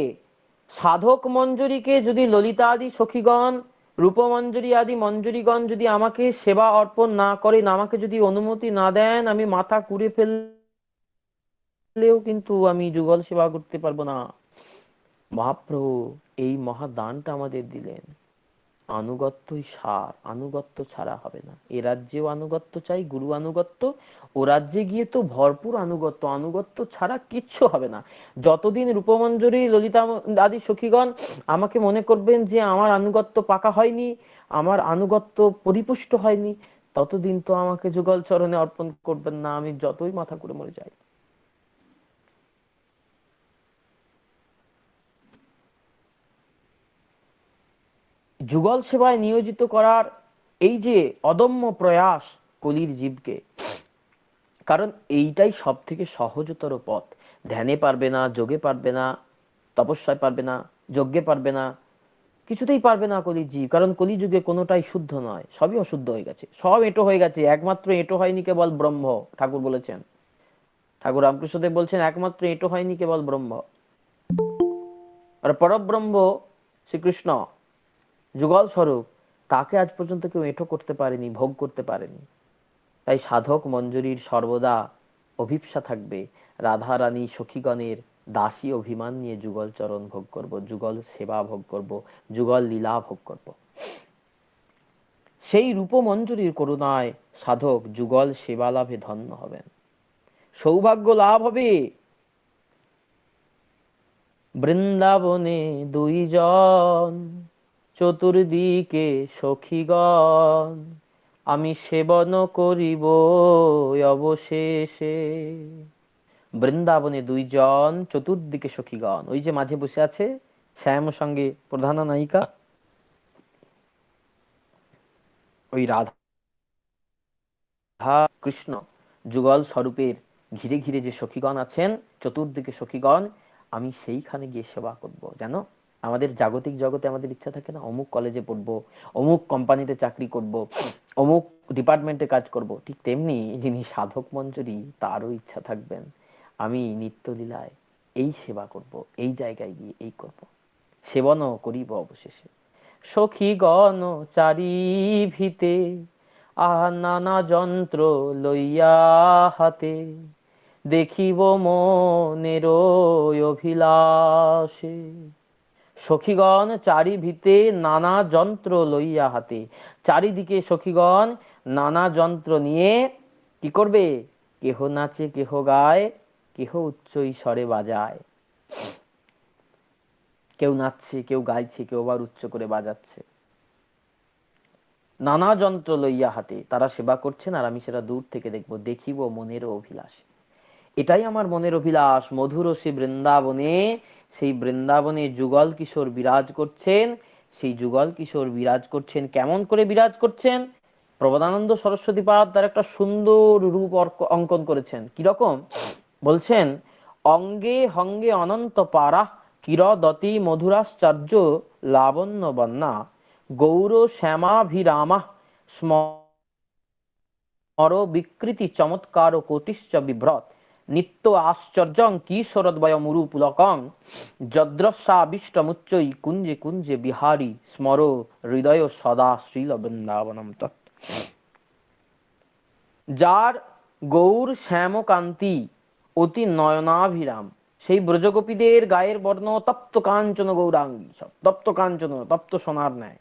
সাধক মঞ্জুরিকে যদি ললিতা আদি সখীগণ, রূপমঞ্জুরি আদি মঞ্জুরিগণ যদি আমাকে সেবা অর্পণ না করেন, আমাকে যদি অনুমতি না দেন, আমি মাথা কুড়ে ফেললেও কিন্তু আমি যুগল সেবা করতে পারবো না। মহাপ্রভু এই মহাদানটা আমাদের দিলেন। আনুগত্যই সার, আনুগত্য ছাড়া হবে না। এ রাজ্যেও আনুগত্য চাই, গুরু আনুগত্য। ও রাজ্যে গিয়ে তো ভরপুর আনুগত্য, আনুগত্য ছাড়া কিচ্ছু হবে না। যতদিন রূপমঞ্জরি ললিতা আদি সখীগণ আমাকে মনে করবেন যে আমার আনুগত্য পাকা হয়নি, আমার আনুগত্য পরিপুষ্ট হয়নি, ততদিন তো আমাকে যুগল চরণে অর্পণ করবেন না, আমি যতই মাথা করে মরে যাই। যুগল সেবায় নিয়োজিত করার এই যে অদম্য প্রয়াস কলির জীবকে, কারণ এইটাই সব থেকে সহজতর পথ। ধ্যানে পারবে না, যোগে পারবে না, তপস্যায় পারবে না, যজ্ঞে পারবে না, কিছুতেই পারবে না কলির জীব। কারণ কলিযুগে কোনোটাই শুদ্ধ নয়, সবই অশুদ্ধ হয়ে গেছে, সব এঁটো হয়ে গেছে। একমাত্র এঁটো হয়নি কেবল ব্রহ্ম। ঠাকুর বলেছেন, ঠাকুর রামকৃষ্ণদেব বলছেন, একমাত্র এঁটো হয়নি কেবল ব্রহ্ম। আর পরব্রহ্ম শ্রীকৃষ্ণ যুগল স্বরূপ, তাকে আজ পর্যন্ত কেউ এঁটো করতে পারেনি, ভোগ করতে পারেনি। তাই সাধক মঞ্জুরির সর্বদা অভিপ্সা থাকবে, রাধা রানী সখীগণের দাসী অভিমান নিয়ে যুগল চরণ ভোগ করব, যুগল সেবা ভোগ করব, যুগল লীলা ভোগ করব। সেই রূপমঞ্জুরির করুণায় সাধক যুগল সেবা লাভে ধন্য হবেন, সৌভাগ্য লাভ হবে। বৃন্দাবনে দুইজন, চতুর্দিকে সখীগণ, আমি সেবন করিব অবশেষে। বৃন্দাবনে দুইজন, চতুর্দিকে সখীগণ, ওই যে মাঝে বসে আছে শ্যাম সঙ্গে প্রধান নায়িকা, ওই রাধা কৃষ্ণ যুগল স্বরূপের ঘিরে ঘিরে যে সখীগণ আছেন, চতুর্দিকে সখীগণ, আমি সেইখানে গিয়ে সেবা করব। জানো, আমাদের জাগতিক জগতে আমাদের ইচ্ছা থাকে না, অমুক কলেজে পড়বো, অমুক কোম্পানিতে চাকরি করব, অমুক ডিপার্টমেন্টে কাজ করব। ঠিক তেমনি যিনি সাধক মঞ্জুরি, তারও ইচ্ছা থাকবেন, আমি নিত্যলীলায় এই সেবা করব, এই জায়গায় গিয়ে এই করব, সেবন করিব অবশেষে। সখীগণ চারি ভিতে, আহা নানা যন্ত্র লইয়া হাতে, দেখিব মনের অভিলাষে। সখীগণ চারি ভিতে নানা যন্ত্র লইয়া হাতে, চারিদিকে সখীগণ নানা যন্ত্র নিয়ে কি করবে? কেহ নাচে, কেহ গায়, কেহ উচ্চ স্বরে বাজায়। কেউ নাচছে, কেউ গাইছে, কেউ আবার উচ্চ করে বাজাচ্ছে। নানা যন্ত্র লইয়া হাতে তারা সেবা করছেন, আর আমি সেটা দূর থেকে দেখবো, দেখিব মনের অভিলাষ। এটাই আমার মনের অভিলাষ। মধুর সে বৃন্দাবনে, সেই বৃন্দাবনে যুগল কিশোর বিরাজ করছেন। সেই যুগল কিশোর বিরাজ করছেন, কেমন করে বিরাজ করছেন? প্রবোধানন্দ সরস্বতী পাদ তার একটা সুন্দর রূপ অঙ্কন করেছেন। কিরকম বলছেন? অঙ্গে হঙ্গে অনন্ত পারা, কিরদতি মধুরাশ্চর্য লাবণ্য বন্যা, গৌর শ্যামাভিরামা স্মর বিকৃতি চমৎকার কোটিশ্চ বিভ্রত, নিত্য আশ্চর্যং কিশোরদ্বয়মুরু পুলকং, যদ্রস্যাবিষ্টমুচ্চৈ কুঞ্জে কুঞ্জে বিহারী, স্মর হৃদয় সদা শ্রীল বৃন্দাবনম তৎ। যার গৌর শ্যামকান্তি অতি নয়নাভিরাম, সেই ব্রজগোপীদের গায়ের বর্ণ তপ্ত কাঞ্চন গৌরাঙ্গী, সব তপ্ত কাঞ্চন, তপ্ত সোনার ন্যায়।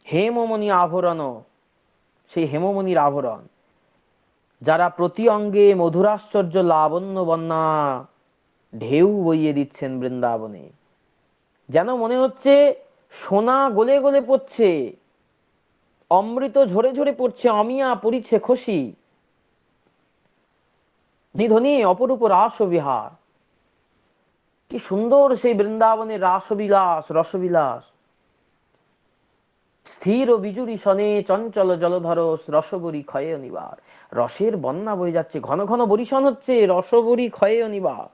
হেমমণি আভরণ, সেই হেমমণির আভরণ, যারা প্রতি অঙ্গে মধুরাশ্চর্য লাবণ্য বন্যা ঢেউ বইয়ে দিচ্ছেন বৃন্দাবনে, যেন মনে হচ্ছে সোনা গলে গলে পড়ছে। অমৃত ঝরে ঝরে পড়ছে, অমিয়া পড়িছে খসি, নিধনি অপরূপ রাস বিহার। কি সুন্দর সেই বৃন্দাবনের রাসবিলাস, রসবিলাস। স্থির ও বিজুরি সনে চঞ্চল জলধর রসবরী ক্ষয়ে অনিবার। রসের বন্যা বয়ে যাচ্ছে, ঘন ঘন বরিশন হচ্ছে, রসবরী ক্ষয়ে অনিবার।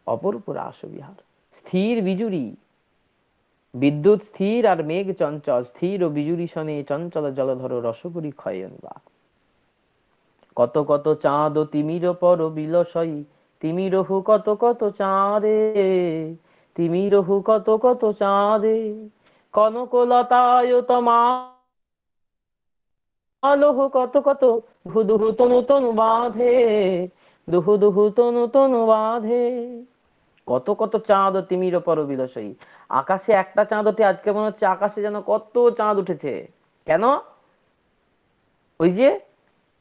অপরূপ রাসবিহার। স্থির বিজুরি, বিদ্যুৎ স্থির আর মেঘ চঞ্চল, স্থির ও বিজুরি সনে চঞ্চল জলধর রসবরী ক্ষয়ে অনিবার। কত কত চাঁদ ও তিমির পর বিলসই, তিমিরহু কত কত চাঁদে, তিমিরহু কত কত চাঁদে, কনকলতায় তমা আলোহ কত কত, দুহু দুহু তনু তনু বাঁধে, দুহু দুহু তনু তনু বাঁধে। কত কত চাঁদ ও তিমির পর বিলসই। আকাশে একটা চাঁদ ওঠে, আজকে মনে হচ্ছে আকাশে যেন কত চাঁদ উঠেছে। কেন? ওই যে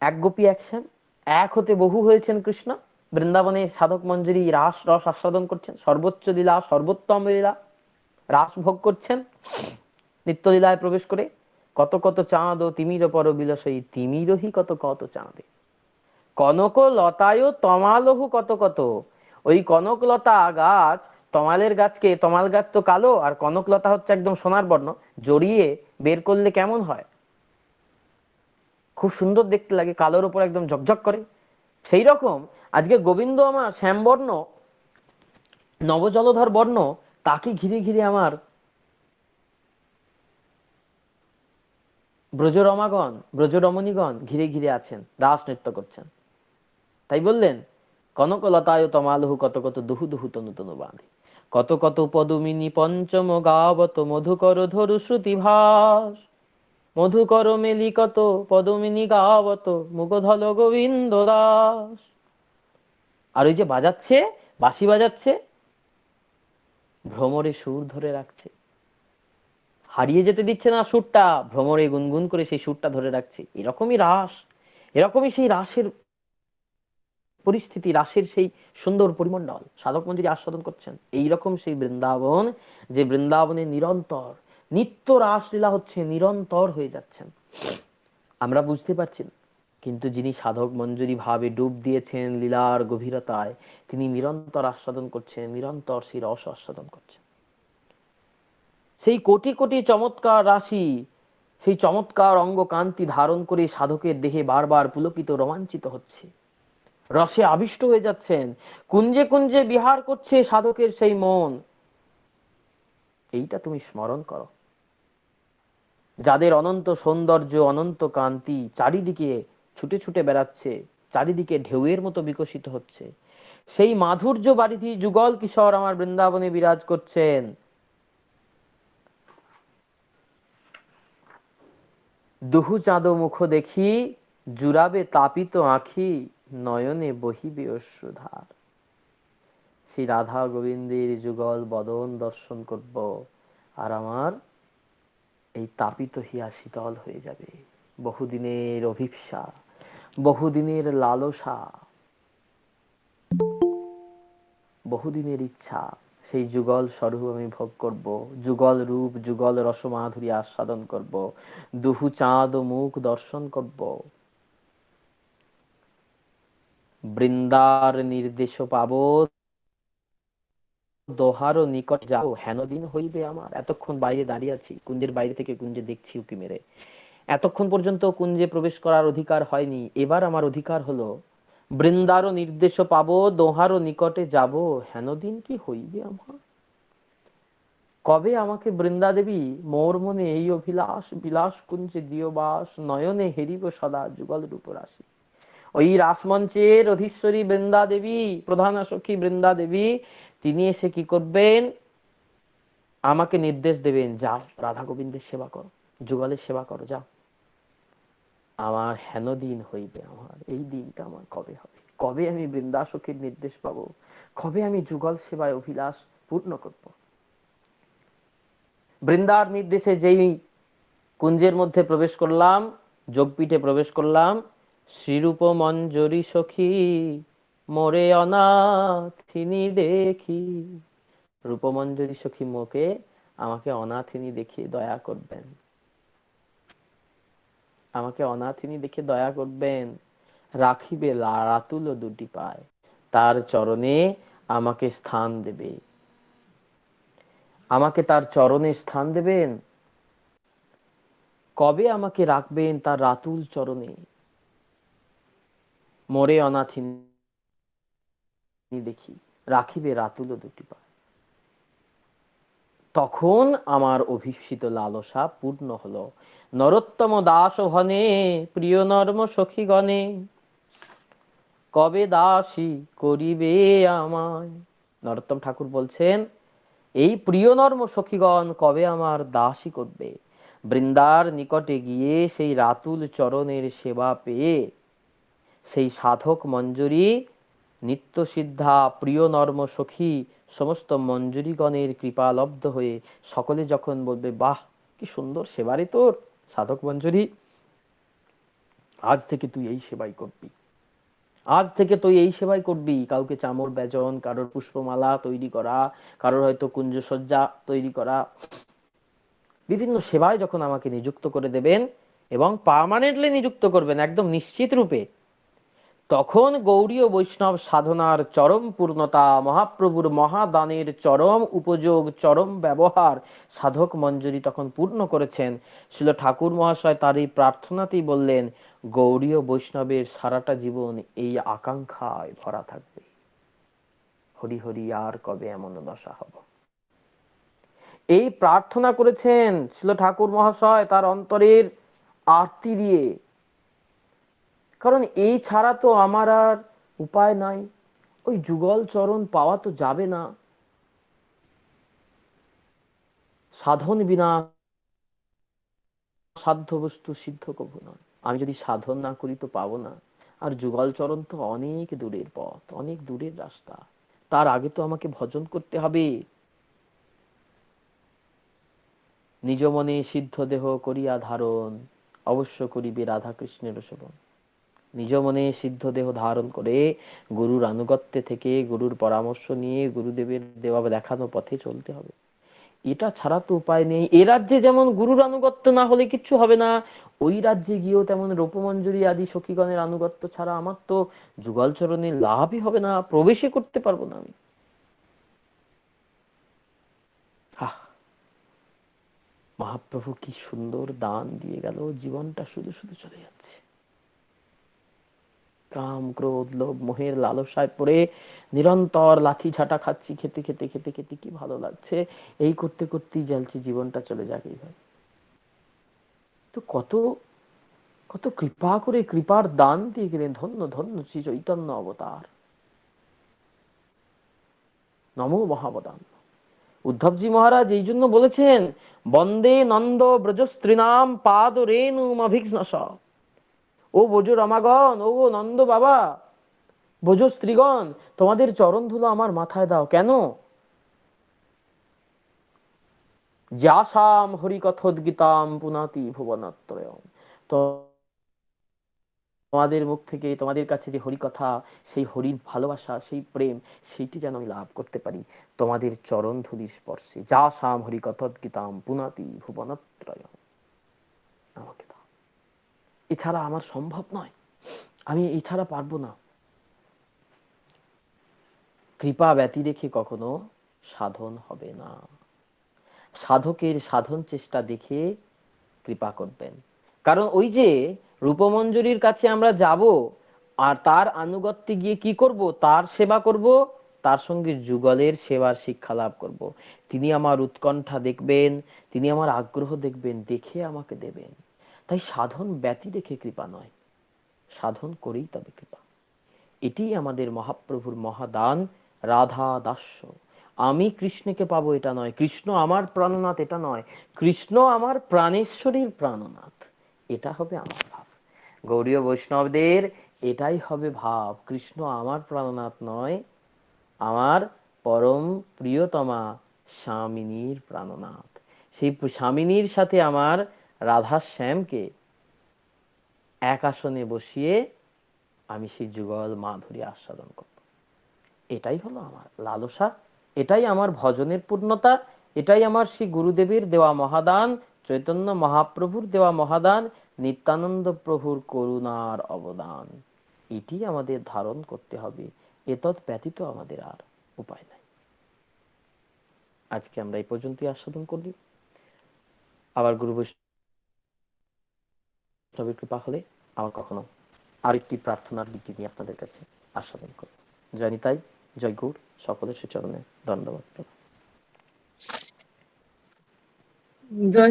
এক গোপী অ্যাকশন, এক হতে বহু হয়েছেন কৃষ্ণ। বৃন্দাবনে সাধক মঞ্জুরি রাস রস আস্বাদন করছেন, সর্বোচ্চ লীলা, সর্বোত্তম লীলা রাস ভোগ করছেন নিত্যলীলায় প্রবেশ করে। কত কত চাঁদ ও তিমির পর বিলসই, তিমিরহি কত কত চাঁদে, কনক লতায় তমালহু কত কত। ওই কনকলতা গাছ, তমালের গাছকে, তমাল গাছ তো কালো আর কনকলতা হচ্ছে একদম সোনার বর্ণ, জড়িয়ে বের করলে কেমন হয়, খুব সুন্দর দেখতে লাগে, কালোর উপর একদম ঝকঝক করে। সেই রকম আজকে গোবিন্দ আমার শ্যামবর্ণ, নবজলধর বর্ণ, তাকে ঘিরে ঘিরে আমার ব্রজরমাগণ, ব্রজরমণীগণ ঘিরে ঘিরে আছেন, রাস নৃত্য করছেন। তাই বললেন কনকলতায় তমালহু কত কত, দুহু দুহু তনু তনু বাঁধে, কত কত পদুমিনী পঞ্চম গাবত, মধুকর ধরু শ্রুতি ভাস, মধুকর মেলি কত পদমিনী গাবত, মুগধল গোবিন্দ দাস। আর ওই যে বাজাচ্ছে, বাঁশি বাজাচ্ছে, ভ্রমরে সুর ধরে রাখছে, হারিয়ে যেতে দিচ্ছে না সুরটা, ভ্রমরে গুনগুন করে সেই সুরটা ধরে রাখছে। এরকমই রাস, এরকমই সেই রাসের পরিস্থিতি, রাসের সেই সুন্দর পরিমণ্ডল সাধক মঞ্জুরি আস্বাদন করছেন। এইরকম সেই বৃন্দাবন, যে বৃন্দাবনে নিরন্তর নিত্য রাসলীলা হচ্ছে, নিরন্তর হয়ে যাচ্ছেন, আমরা বুঝতে পারছি না। কিন্তু যিনি সাধক মঞ্জুরি ভাবে ডুব দিয়েছেন লীলার গভীরতায়, তিনি নিরন্তর আস্বাদন করছেন, নিরন্তর সেই রস আস্বাদন করছেন। সেই কোটি কোটি চমৎকার রাশি, সেই চমৎকার অঙ্গ কান্তি ধারণ করে সাধকের দেহে বারবার পুলকিত, রোমাঞ্চিত হচ্ছে, রসে আবিষ্ট হয়ে যাচ্ছেন, কুঞ্জে কুঞ্জে বিহার করছে সাধকের সেই মন। এইটা তুমি স্মরণ করো। যাদের অনন্ত সৌন্দর্য, অনন্ত কান্তি চারিদিকে ছুটে ছুটে বেড়াচ্ছে, চারিদিকে ঢেউয়ের মতো বিকশিত হচ্ছে, সেই মাধুর্য বারিধি যুগল কিশোর আমার বৃন্দাবনে বিরাজ করছেন। দুহু চাঁদ মুখ দেখি, জুড়াবে তাপিত আঁখি, নয়নে বহিবে অশ্রুধার। শ্রী রাধা গোবিন্দের যুগল বদন দর্শন করব, আর আমার এই তাপিত হিয়া শীতল হয়ে যাবে। বহুদিনের অভিপ্সা, বহুদিনের লালসা, বহুদিনের ইচ্ছা, সেই যুগল স্বরূপ আমি ভোগ করব, যুগল রূপ যুগল রসমাধুরী আস্বাদন করব, দুহু চাঁদ মুখ দর্শন করব। বৃন্দার নির্দেশ পাবো, দোহারও নিকট যাও, হেন দিন হইবে আমার। এতক্ষণ বাইরে দাঁড়িয়ে আছি, কুঞ্জের বাইরে থেকে কুঞ্জে দেখছি উকি মেরে, এতক্ষণ পর্যন্ত কুঞ্জে প্রবেশ করার অধিকার হয়নি, এবার আমার অধিকার হলো। বৃন্দারও নির্দেশ পাবো, দোহারও নিকটে যাব, হেন দিন কি হইবে আমার। কবে আমাকে বৃন্দা দেবী মোর মনে এই অভিলাষ, বিলাস কুঞ্জে দিও বাস, নয়নে হেরিব সদা যুগল রূপ রাশি। ওই রাসমঞ্চের অধীশ্বরী বৃন্দা দেবী, প্রধান সখী বৃন্দা দেবী, তিনি এসে কি করবেন, আমাকে নির্দেশ দেবেন, যাও রাধা গোবিন্দের সেবা করো, যুগলের সেবা করো, যাও। আমার হেন দিন হইবে আমার, এই দিনটা আমার কবে হবে, কবে আমি বৃন্দাসখীর নির্দেশ পাবো, কবে আমি যুগল সেবায় অভিলাষ পূর্ণ করব। বৃন্দার নির্দেশে যেই কুঞ্জের মধ্যে প্রবেশ করলাম, যোগপীঠে প্রবেশ করলাম, শ্রীরূপ মঞ্জরি সখী মোরে অনাথিনী দেখি। রূপমঞ্জরি সখী মোকে, আমাকে অনাথিনী দেখিয়ে দয়া করবেন। আমাকে অনাথিনী দেখে দয়া করবেন, রাখিবে রাতুল দুটি পায়, তার চরণে আমাকে স্থান দেবে, আমাকে তার চরণে স্থান দেবেন। কবে আমাকে রাখবেন তার রাতুল চরণে? মোরে অনাথিনী দেখি, রাখিবে রাতুল দুটি পায়। তখন আমার অভীপ্সিত লালসা পূর্ণ হলো। নরোত্তম দাস ভনে, প্রিয় নর্ম সখীগণে, কবে দাসী করিবে আমায়। নরোত্তম ঠাকুর বলছেন, এই প্রিয় নর্ম সখীগণ কবে আমার দাসী করবে। বৃন্দার নিকটে গিয়ে সেই রাতুল চরণের সেবা পেয়ে সেই সাধক মঞ্জুরি, নিত্য সিদ্ধা প্রিয় নর্ম সখী সমস্ত মঞ্জুরিগণের কৃপালব্ধ হয়ে সকলে যখন বলবে, বাহ কি সুন্দর সেবা রে তোর সাধক মঞ্জুরি, আজ থেকে তুই এই সেবাই করবি, আজ থেকে তুই এই সেবাই করবি। কাউকে চামর ব্যজন, কারোর পুষ্পমালা তৈরি করা, কারোর হয়তো কুঞ্জসজ্জা তৈরি করা, বিভিন্ন সেবায় যখন আমাকে নিযুক্ত করে দেবেন এবং পার্মানেন্টলি নিযুক্ত করবেন একদম নিশ্চিত রূপে, তখন গৌড়ীয় বৈষ্ণব সাধনার চরম পূর্ণতা, মহাপ্রভুর মহাদানের চরম উপযোগ, চরম ব্যবহার সাধক মঞ্জুরি তখন পূর্ণ করেছেন। শিল ঠাকুর মহাশয় তার এই প্রার্থনাতেই বললেন, গৌড়ীয় বৈষ্ণবের সারাটা জীবন এই আকাঙ্ক্ষায় ভরা থাকবে, হরি হরি আর কবে এমন দশা হব। এই প্রার্থনা করেছেন শিল ঠাকুর মহাশয় তার অন্তরের আরতি দিয়ে। কারণ এই ছাড়া তো আমার আর উপায় নাই, ওই যুগল চরণ পাওয়া তো যাবে না। সাধন বিনা সাধ্য বস্তু সিদ্ধ কভু নয়। আমি যদি সাধন না করি তো পাবো না। আর যুগল চরণ তো অনেক দূরের পথ, অনেক দূরের রাস্তা। তার আগে তো আমাকে ভজন করতে হবে। নিজ মনে সিদ্ধ দেহ করিয়া ধারণ, অবশ্য করিবে রাধা কৃষ্ণের সেবন। নিজ মনে সিদ্ধ দেহ ধারণ করে গুরুর আনুগত্যে থেকে, গুরুর পরামর্শ নিয়ে গুরুদেবের দেওয়া দেখানো পথে চলতে হবে। এটা ছাড়া তো উপায় নেই। এ রাজ্যে যেমন গুরুর আনুগত্য না হলে কিচ্ছু হবে না, ওই রাজ্যে গিয়েও তেমন রূপমঞ্জুরি আদি সখীগণের আনুগত্য ছাড়া আমার তো যুগল চরণে লাভই হবে না, প্রবেশই করতে পারবো না আমি। আহ, মহাপ্রভু কি সুন্দর দান দিয়ে গেল, জীবনটা শুধু শুধু চলে যাচ্ছে। কাম ক্রোধ লোভ মোহের লালসায় পড়ে নিরন্তর লাঠি ঝাঁটা খাচ্ছি, খেতে খেতে খেতে খেতে কি ভালো লাগছে, এই করতে করতেই জ্বলছে, জীবনটা চলে যাক এইভাবে। তো কত কত কৃপা করে কৃপার দান দিয়ে গেলেন, ধন্য ধন্য শ্রী চৈতন্য অবতার, নমো মহাবদান। উদ্ধবজি মহারাজ এই জন্য বলেছেন, বন্দে নন্দ ব্রজস্ত্রীনাম পাদ রেণুম অভিঘ্নস। ও ব্রজ রমাগণ, ও নন্দ বাবা, ব্রজ স্ত্রীগণ, তোমাদের চরণ ধুলো আমার মাথায় দাও। কেন? যাসাম হরিকথোদ্গীতাম পুনাতি ভুবনত্রয়ম। তোমাদের মুখ থেকে, তোমাদের কাছে যে হরি কথা, সেই হরির ভালোবাসা, সেই প্রেম, সেইটি যেন আমি লাভ করতে পারি তোমাদের চরণ ধুলির স্পর্শে। যাসাম হরিকথোদ্গীতাম পুনাতি ভুবনত্রয়ম। আমাকে দাও, এছাড়া আমার সম্ভব নয়, আমি এছাড়া পারবো না। কৃপা ব্যতি রেখে কখনো সাধন হবে না। সাধকের সাধন চেষ্টা দেখে কৃপা করবেন। কারণ ওই যে রূপমঞ্জুরির কাছে আমরা যাব, আর তার আনুগত্যে গিয়ে কি করব? তার সেবা করব, তার সঙ্গে যুগলের সেবার শিক্ষা লাভ করব। তিনি আমার উৎকণ্ঠা দেখবেন, তিনি আমার আগ্রহ দেখবেন, দেখে আমাকে দেবেন। তাই সাধন ব্যতি রেখে কৃপা নয়, সাধন করেই তবে কৃপা। এটি আমাদের মহাপ্রভুর মহাদান, রাধা দাস্য। আমি কৃষ্ণকে পাবো এটা নয়, কৃষ্ণ আমার প্রাণনাথ এটা নয়, কৃষ্ণ আমার প্রাণেশ্বরীর প্রাণনাথ, এটা হবে আমার ভাব। গৌড়ীয় বৈষ্ণবদের এটাই হবে ভাব, কৃষ্ণ আমার প্রাণনাথ নয়, আমার পরম প্রিয়তমা স্বামিনীর প্রাণনাথ। সেই স্বামিনীর সাথে আমার রাধা শ্যামকে এক আসনে বসিয়ে আমি সেই যুগল মাধুরী আস্বাদন করব। এটাই হলো আমার লালসা, এটাই আমার ভজনের পূর্ণতা, এটাই আমার শ্রী গুরুদেবের দেওয়া মহাদান, চৈতন্য মহাপ্রভুর দেওয়া মহাদান, নিত্যানন্দ প্রভুর করুণার অবদান, এটি আমাদের ধারণ করতে হবে। এতৎ ব্যতীত আমাদের আর উপায় নাই। আজকে আমরা এই পর্যন্তই আস্বাদন করলি। আবার গুরু বৈষ্ণবের কৃপা হলে আবার কখনো আরেকটি প্রার্থনার গীতি নিয়ে আপনাদের কাছে আস্বাদন করব। জয় নিতাই, জয় গৌর, সকলের সুচরণে দণ্ডবত। জয়